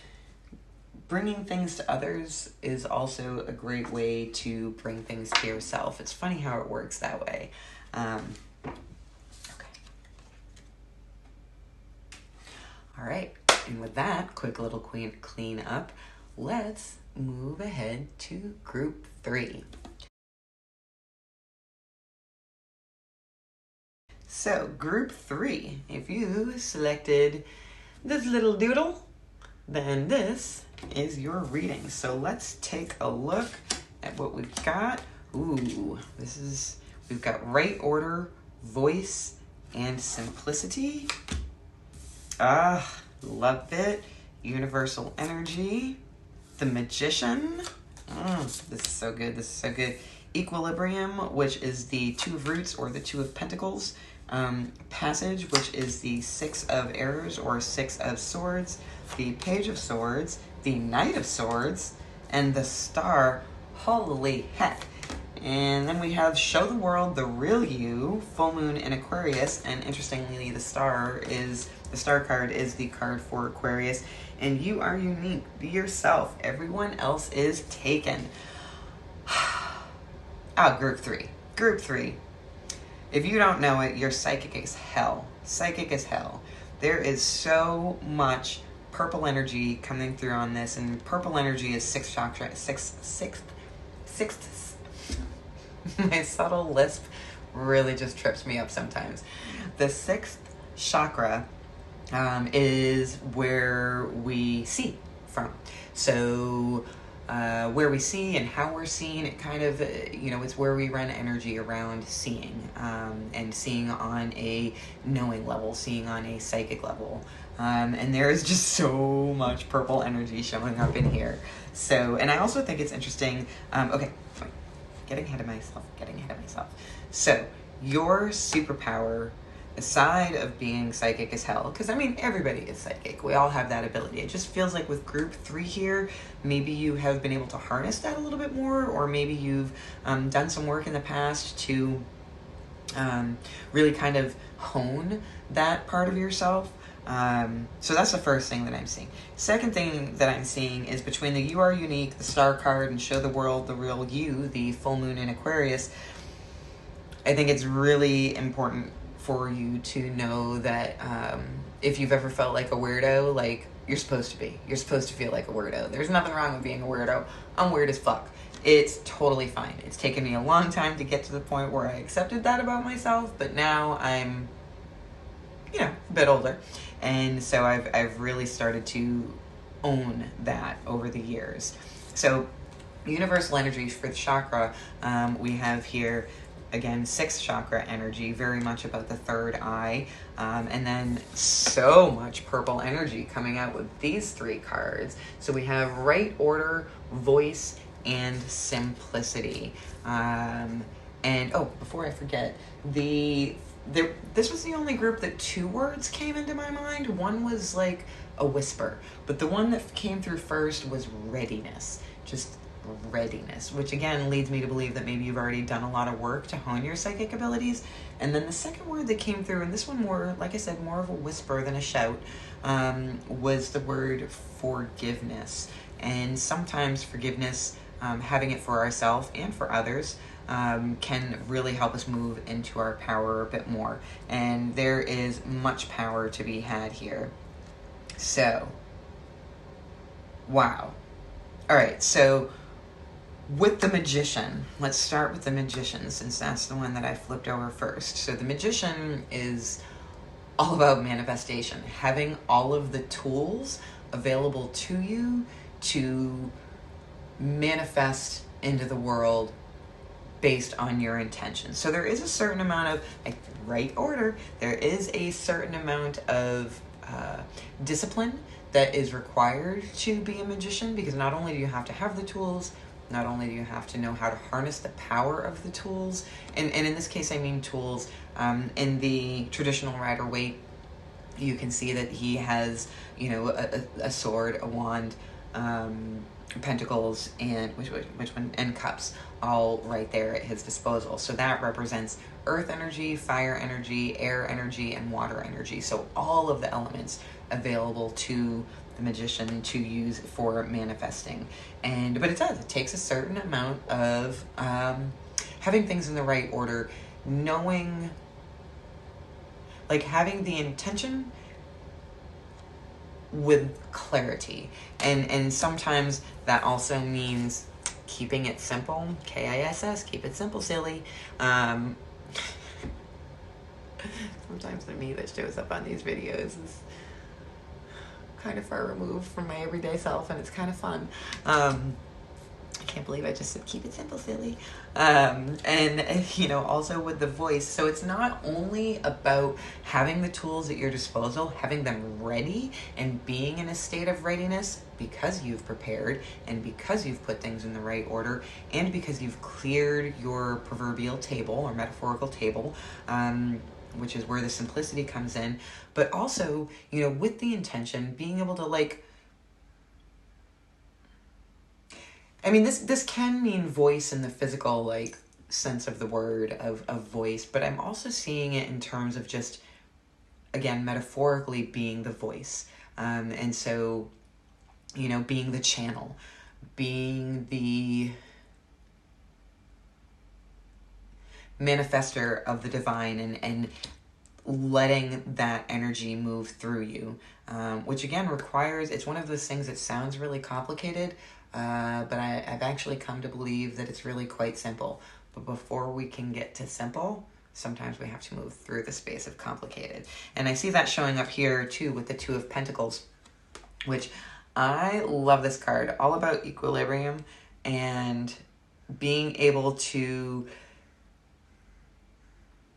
bringing things to others is also a great way to bring things to yourself. It's funny how it works that way. Okay. All right, and with that quick little clean up, let's move ahead to group 3. So group 3, if you selected this little doodle, then this is your reading. So let's take a look at what we've got. Ooh, we've got right order, voice, and simplicity. Love it. Universal energy. The magician. This is so good. This is so good. Equilibrium, which is the 2 of roots or the 2 of pentacles. Passage, which is the 6 of arrows or 6 of swords. The page of swords. The knight of swords. And the star. Holy heck. And then we have Show the World, the Real You, Full Moon in Aquarius, and interestingly, the star card is the card for Aquarius, and you are unique. Be yourself. Everyone else is taken. Group 3. Group 3. If you don't know it, you're psychic as hell. Psychic as hell. There is so much purple energy coming through on this, and purple energy is 6th chakra, sixth. My subtle lisp really just trips me up sometimes. The 6th chakra is where we see from. So where we see and how we're seeing, it kind of, it's where we run energy around seeing, and seeing on a knowing level, seeing on a psychic level. And there is just so much purple energy showing up in here. So, and I also think it's interesting, getting ahead of myself. So, your superpower, aside of being psychic as hell, because everybody is psychic. We all have that ability. It just feels like with group 3 here, maybe you have been able to harness that a little bit more, or maybe you've done some work in the past to really kind of hone that part of yourself. So that's the first thing that I'm seeing. Second thing that I'm seeing is between the You Are Unique, the Star card, and Show the World, the Real You, the Full Moon in Aquarius, I think it's really important for you to know that if you've ever felt like a weirdo, like, you're supposed to be. You're supposed to feel like a weirdo. There's nothing wrong with being a weirdo. I'm weird as fuck. It's totally fine. It's taken me a long time to get to the point where I accepted that about myself, but now I'm, a bit older. And so I've really started to own that over the years. So universal energy for the chakra, we have here, again, 6th chakra energy, very much about the 3rd eye. And then so much purple energy coming out with these 3 cards. So we have right order, voice, and simplicity. And before I forget, this was the only group that 2 words came into my mind. One was like a whisper, but the one that came through first was readiness. Just readiness, which again leads me to believe that maybe you've already done a lot of work to hone your psychic abilities. And then the second word that came through, and this one more, like I said, more of a whisper than a shout, was the word forgiveness. And sometimes forgiveness, having it for ourselves and for others, can really help us move into our power a bit more. And there is much power to be had here. So, wow. All right, so with the magician, let's start with the magician, since that's the one that I flipped over first. So the magician is all about manifestation, having all of the tools available to you to manifest into the world based on your intentions. So there is a certain amount of, right order, there is a certain amount of discipline that is required to be a magician, because not only do you have to have the tools, not only do you have to know how to harness the power of the tools, and in this case I mean tools, in the traditional Rider-Waite, you can see that he has, a sword, a wand, pentacles, and which one, and cups, all right there at his disposal. So that represents earth energy, fire energy, air energy, and water energy. So all of the elements available to the magician to use for manifesting. But it takes a certain amount of having things in the right order, knowing, having the intention with clarity. And sometimes that also means keeping it simple. KISS, keep it simple, silly. Sometimes the me that shows up on these videos is kind of far removed from my everyday self, and it's kind of fun. I can't believe I just said keep it simple, silly. And also with the voice. So it's not only about having the tools at your disposal, having them ready, and being in a state of readiness because you've prepared and because you've put things in the right order and because you've cleared your proverbial table or metaphorical table, which is where the simplicity comes in. But also, with the intention, being able to this can mean voice in the physical, sense of the word of voice, but I'm also seeing it in terms of just, again, metaphorically being the voice. And so, being the channel, being the manifester of the divine and letting that energy move through you, which again requires, it's one of those things that sounds really complicated, but I've actually come to believe that it's really quite simple. But before we can get to simple, sometimes we have to move through the space of complicated. And I see that showing up here too with the Two of Pentacles, which I love this card, all about equilibrium and being able to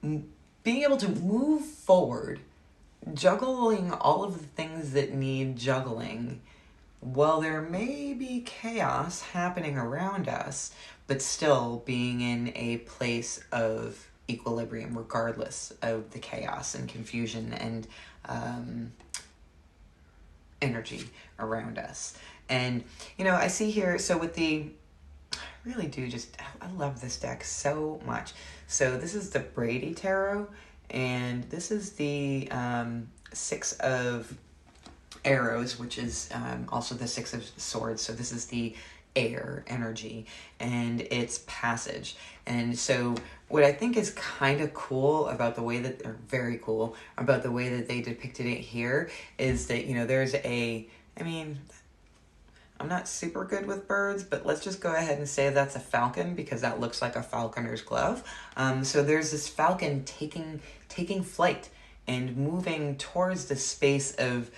move forward, juggling all of the things that need juggling, while there may be chaos happening around us, but still being in a place of equilibrium regardless of the chaos and confusion and energy around us. And, I see here, so with the, I love this deck so much. So this is the Brady Tarot, and this is the Six of Arrows, which is also the Six of Swords. So this is the air energy, and it's passage. And so what I think is kind of cool about the way that, or very cool about the way that they depicted it here, is that, there's I'm not super good with birds, but let's just go ahead and say that's a falcon because that looks like a falconer's glove. So there's this falcon taking flight and moving towards the space of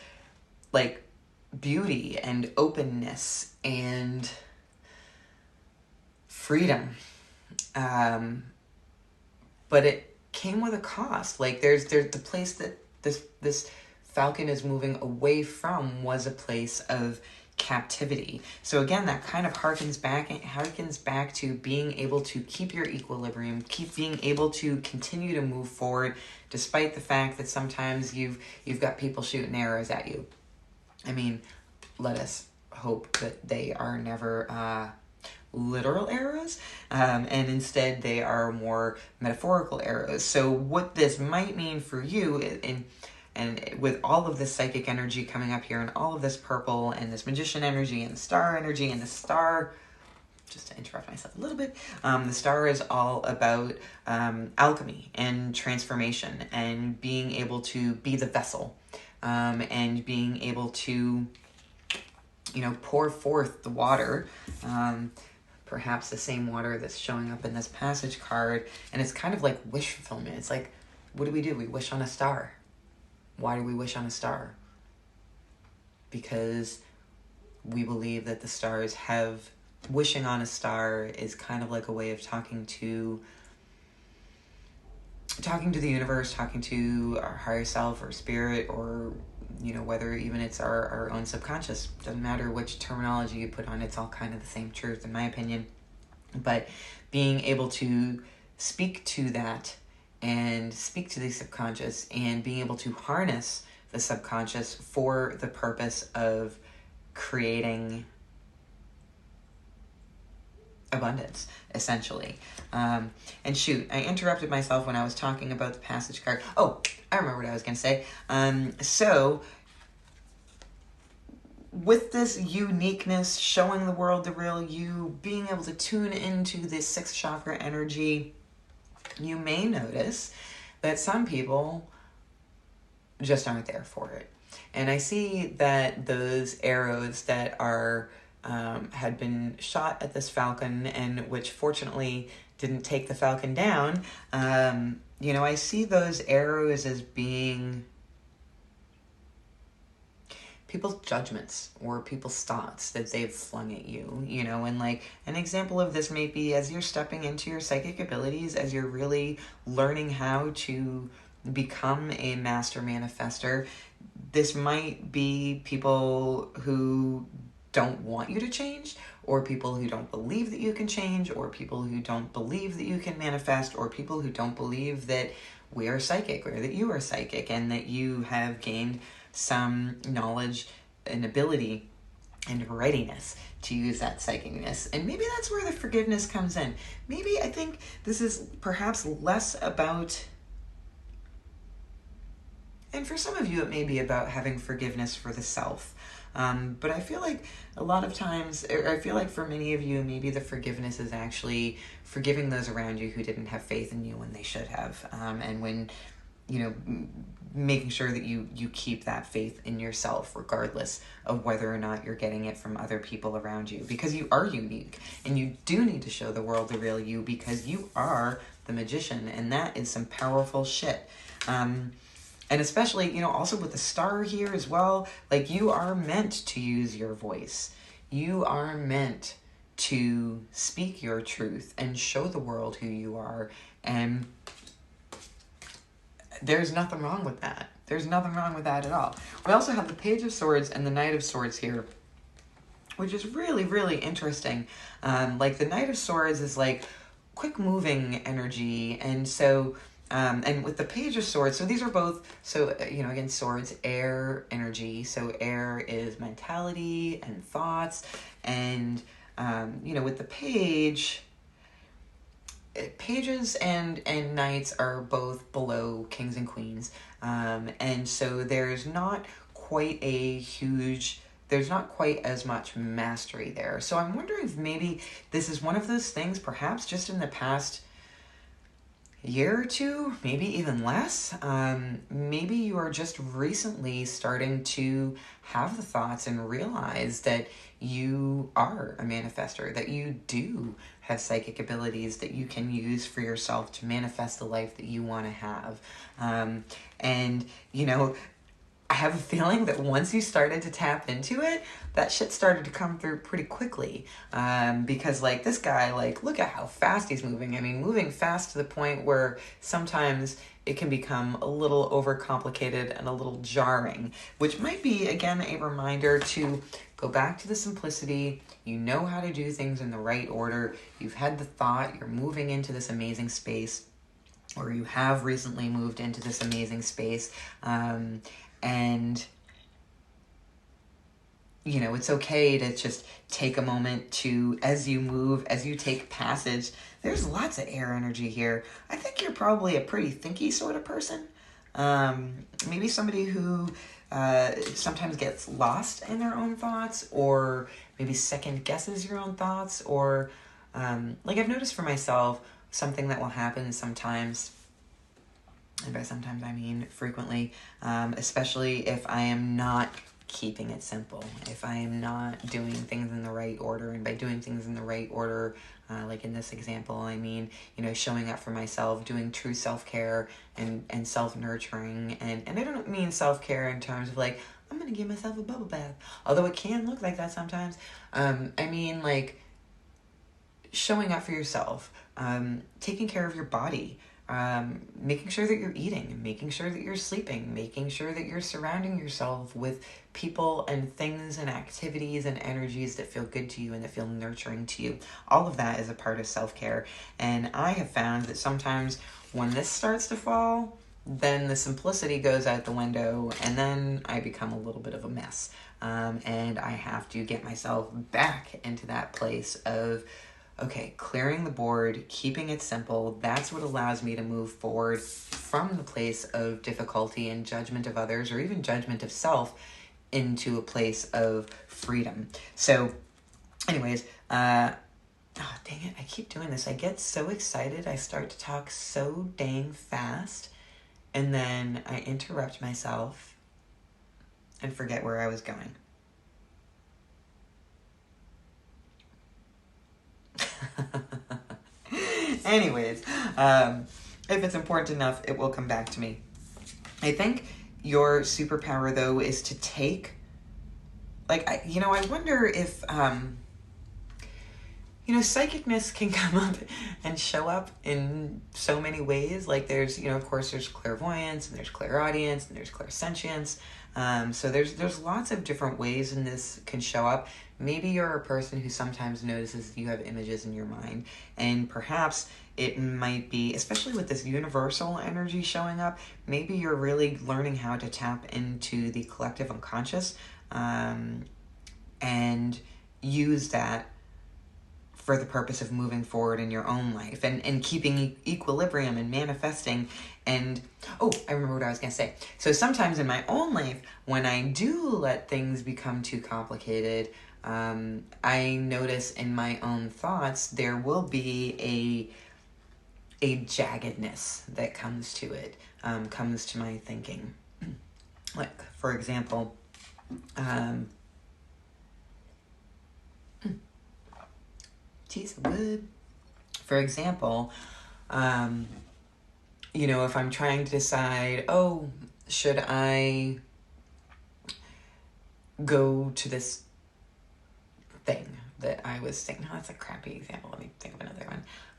beauty and openness and freedom. But it came with a cost. There's the place that this falcon is moving away from was a place of captivity. So again, that kind of harkens back to being able to keep your equilibrium, keep being able to continue to move forward despite the fact that sometimes you've got people shooting arrows at you. Let us hope that they are never literal arrows, and instead they are more metaphorical arrows. So what this might mean for you, and with all of this psychic energy coming up here and all of this purple and this magician energy and the star energy and the star, just to interrupt myself a little bit, the star is all about alchemy and transformation and being able to be the vessel, and being able to pour forth the water, perhaps the same water that's showing up in this passage card. And it's kind of like wish fulfillment. It's like, what do? We wish on a star. Why do we wish on a star? Because we believe that the stars have, wishing on a star is kind of like a way of talking to the universe, talking to our higher self or spirit, or whether even it's our own subconscious. Doesn't matter which terminology you put on it, it's all kind of the same truth in my opinion. But being able to speak to that and speak to the subconscious and being able to harness the subconscious for the purpose of creating abundance, essentially. And shoot, I interrupted myself when I was talking about the passage card. Oh, I remember what I was going to say. So with this uniqueness, showing the world the real you, being able to tune into this sixth chakra energy, you may notice that some people just aren't there for it. And I see that those arrows that are had been shot at this falcon, and which fortunately didn't take the falcon down, I see those arrows as being people's judgments or people's thoughts that they've flung at you, and like an example of this may be as you're stepping into your psychic abilities, as you're really learning how to become a master manifester. This might be people who don't want you to change, or people who don't believe that you can change, or people who don't believe that you can manifest, or people who don't believe that we are psychic or that you are psychic and that you have gained some knowledge and ability and readiness to use that psychicness. And maybe that's where the forgiveness comes in. Maybe I think this is perhaps less about, and for some of you it may be about having forgiveness for the self. But I feel like a lot of times, I feel like for many of you, maybe the forgiveness is actually forgiving those around you who didn't have faith in you when they should have. And when, making sure that you keep that faith in yourself, regardless of whether or not you're getting it from other people around you. Because you are unique, and you do need to show the world the real you, because you are the magician, and that is some powerful shit. And especially, also with the star here as well, like you are meant to use your voice. You are meant to speak your truth and show the world who you are. And there's nothing wrong with that. There's nothing wrong with that at all. We also have the Page of Swords and the Knight of Swords here, which is really, really interesting. Like the Knight of Swords is like quick moving energy. And so... and with the Page of Swords, so these are both, again, swords, air energy. So air is mentality and thoughts. And, with the pages and knights are both below kings and queens. And so there's not quite as much mastery there. So I'm wondering if maybe this is one of those things, perhaps just in the past year or two, maybe even less. Maybe you are just recently starting to have the thoughts and realize that you are a manifester, that you do have psychic abilities that you can use for yourself to manifest the life that you want to have. And I have a feeling that once you started to tap into it, that shit started to come through pretty quickly. Because like this guy, like look at how fast he's moving. I mean, moving fast to the point where sometimes it can become a little overcomplicated and a little jarring, which might be, again, a reminder to go back to the simplicity. You know how to do things in the right order. You've had the thought, you're moving into this amazing space, or you have recently moved into this amazing space. And, it's okay to just take a moment to, as you move, as you take passage, there's lots of air energy here. I think you're probably a pretty thinky sort of person. Maybe somebody who sometimes gets lost in their own thoughts, or maybe second guesses your own thoughts, or like I've noticed for myself, something that will happen sometimes, and by sometimes I mean frequently, especially if I am not keeping it simple, if I am not doing things in the right order. And by doing things in the right order, like in this example, I mean, showing up for myself, doing true self-care and self-nurturing. And I don't mean self-care in terms of like, I'm going to give myself a bubble bath, although it can look like that sometimes. I mean like showing up for yourself, taking care of your body, making sure that you're eating, making sure that you're sleeping, making sure that you're surrounding yourself with people and things and activities and energies that feel good to you and that feel nurturing to you. All of that is a part of self-care. And I have found that sometimes when this starts to fall, then the simplicity goes out the window, and then I become a little bit of a mess. And I have to get myself back into that place of, okay, clearing the board, keeping it simple. That's what allows me to move forward from the place of difficulty and judgment of others, or even judgment of self, into a place of freedom. So anyways, oh, dang it, I keep doing this. I get so excited, I start to talk so dang fast, and then I interrupt myself, and forget where I was going. Anyways, if it's important enough, it will come back to me. I think your superpower, though, is to take, like, I wonder if, psychicness can come up and show up in so many ways. Like, there's, of course, there's clairvoyance, and there's clairaudience, and there's clairsentience. So there's lots of different ways in this can show up. Maybe you're a person who sometimes notices you have images in your mind, and perhaps it might be, especially with this universal energy showing up, maybe you're really learning how to tap into the collective unconscious, and use that for the purpose of moving forward in your own life and keeping equilibrium and manifesting. And, I remember what I was going to say. So sometimes in my own life, when I do let things become too complicated, I notice in my own thoughts, there will be a jaggedness that comes to it, comes to my thinking. Like, for example, piece of wood. For example, if I'm trying to decide, should I go to this thing that I was thinking, that's a crappy example. Let me think of another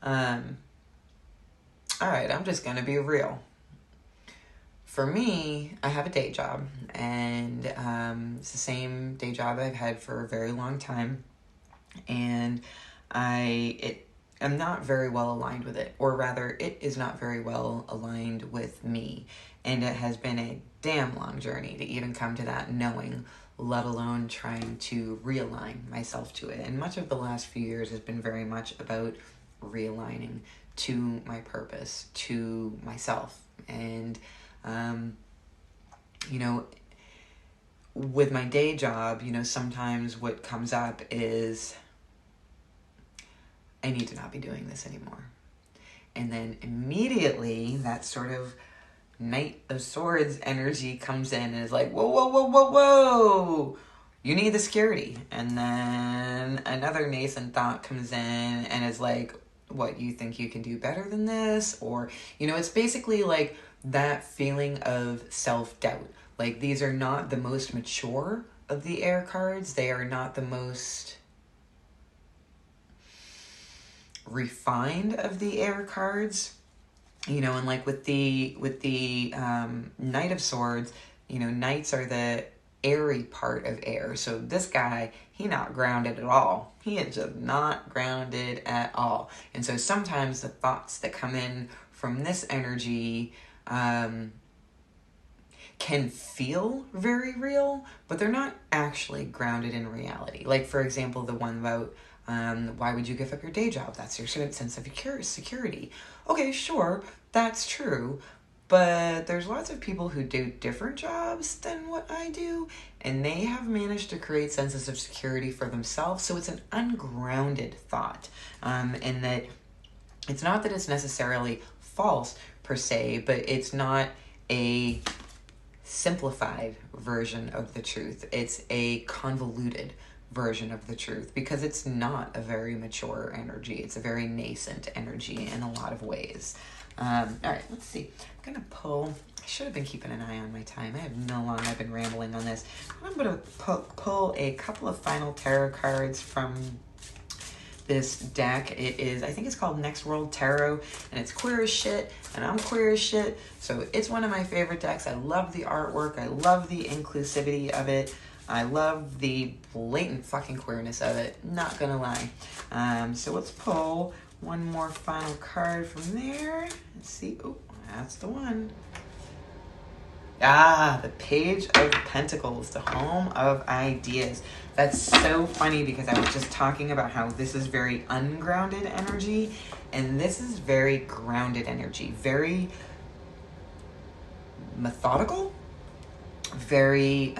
one. All right, I'm just going to be real. For me, I have a day job, and it's the same day job I've had for a very long time, and I'm not very well aligned with it, or rather, it is not very well aligned with me, and it has been a damn long journey to even come to that knowing, let alone trying to realign myself to it. And much of the last few years has been very much about realigning to my purpose, to myself. And, with my day job, sometimes what comes up is, I need to not be doing this anymore. And then immediately that sort of Knight of Swords energy comes in and is like, whoa, whoa, whoa, whoa, whoa. You need the security. And then another nascent thought comes in and is like, what, you think you can do better than this? Or, it's basically like that feeling of self-doubt. Like, these are not the most mature of the air cards. They are not the most refined of the air cards. And like with the Knight of Swords, Knights are the airy part of air. So this guy, he not grounded at all. He is just not grounded at all. And so sometimes the thoughts that come in from this energy can feel very real, but they're not actually grounded in reality. Like, for example, the one about why would you give up your day job? That's your sense of security. Okay, sure, that's true. But there's lots of people who do different jobs than what I do, and they have managed to create senses of security for themselves. So it's an ungrounded thought. And that it's not that it's necessarily false per se, but it's not a simplified version of the truth. It's a convoluted version of the truth, because it's not a very mature energy. It's a very nascent energy in a lot of ways. All right, let's see. I'm going to pull. I should have been keeping an eye on my time. I have no long I've been rambling on this. I'm going to pull a couple of final tarot cards from this deck. It is, I think it's called Next World Tarot, and it's queer as shit, and I'm queer as shit, so it's one of my favorite decks. I love the artwork. I love the inclusivity of it. I love the blatant fucking queerness of it, not gonna lie. So let's pull one more final card from there. Let's see. Oh, that's the one. The Page of Pentacles, the home of ideas. That's so funny, because I was just talking about how this is very ungrounded energy, and this is very grounded energy. Very methodical, very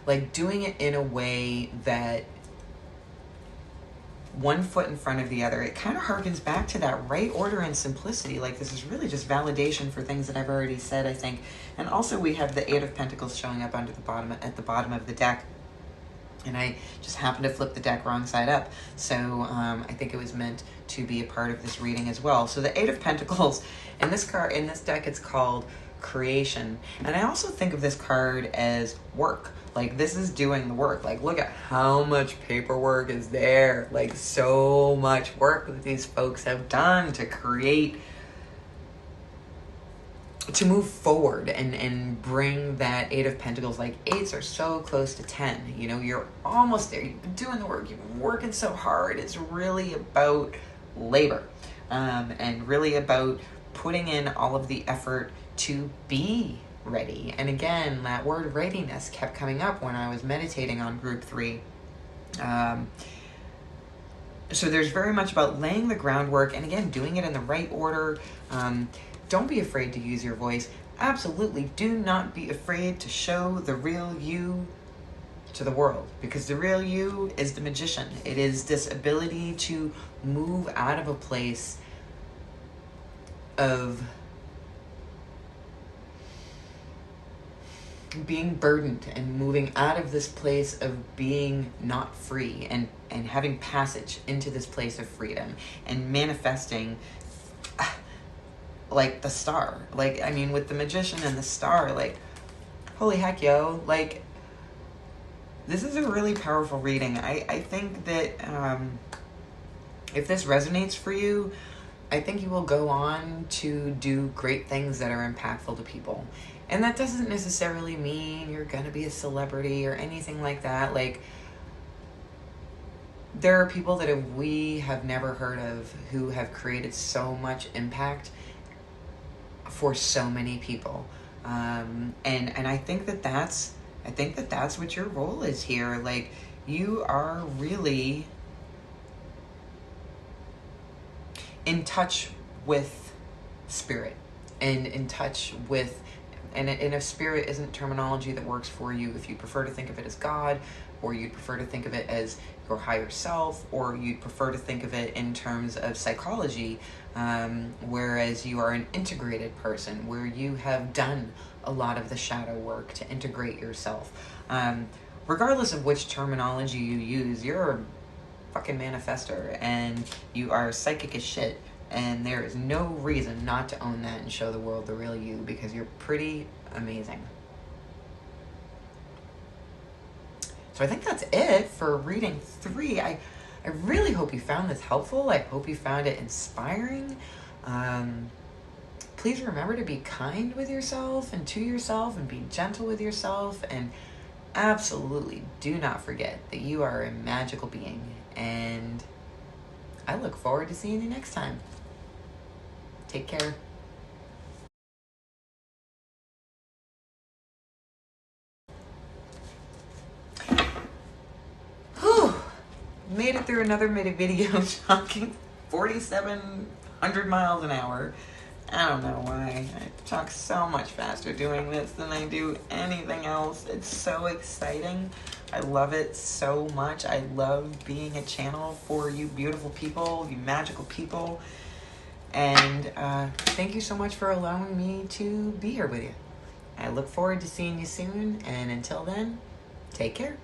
like doing it in a way that one foot in front of the other. It kind of harkens back to that right order and simplicity. Like, this is really just validation for things that I've already said, I think. And also we have the Eight of Pentacles showing up under the bottom, at the bottom of the deck. And I just happened to flip the deck wrong side up. So I think it was meant to be a part of this reading as well. So the Eight of Pentacles, in this deck, it's called creation. And I also think of this card as work. Like, this is doing the work. Like, look at how much paperwork is there. Like, so much work that these folks have done to create, to move forward and bring that Eight of Pentacles. Like, eights are so close to 10. You know, you're almost there. You've been doing the work. You've been working so hard. It's really about labor, and really about putting in all of the effort to be ready. And again, that word readiness kept coming up when I was meditating on group 3. So there's very much about laying the groundwork, and again, doing it in the right order. Don't be afraid to use your voice. Absolutely do not be afraid to show the real you to the world, because the real you is the magician. It is this ability to move out of a place of being burdened and moving out of this place of being not free, and having passage into this place of freedom and manifesting like the star. Like, I mean, with the magician and the star, like, holy heck, yo, like, this is a really powerful reading. I think that if this resonates for you, I think you will go on to do great things that are impactful to people. And that doesn't necessarily mean you're going to be a celebrity or anything like that. Like, there are people that we have never heard of who have created so much impact for so many people. And I think that that's what your role is here. Like, you are really in touch with spirit, and in touch with, and if spirit isn't terminology that works for you, if you prefer to think of it as God, or you'd prefer to think of it as your higher self, or you'd prefer to think of it in terms of psychology, whereas you are an integrated person, where you have done a lot of the shadow work to integrate yourself. Regardless of which terminology you use, you're a fucking manifester, and you are psychic as shit, and there is no reason not to own that and show the world the real you, because you're pretty amazing. So I think that's it for reading 3. I really hope you found this helpful. I hope you found it inspiring. Please remember to be kind with yourself and to yourself, and be gentle with yourself, and absolutely do not forget that you are a magical being. And I look forward to seeing you next time. Take care. Whew. Made it through another video. Talking 4,700 miles an hour. I don't know why. I talk so much faster doing this than I do anything else. It's so exciting. I love it so much. I love being a channel for you beautiful people, you magical people. And thank you so much for allowing me to be here with you. I look forward to seeing you soon. And until then, take care.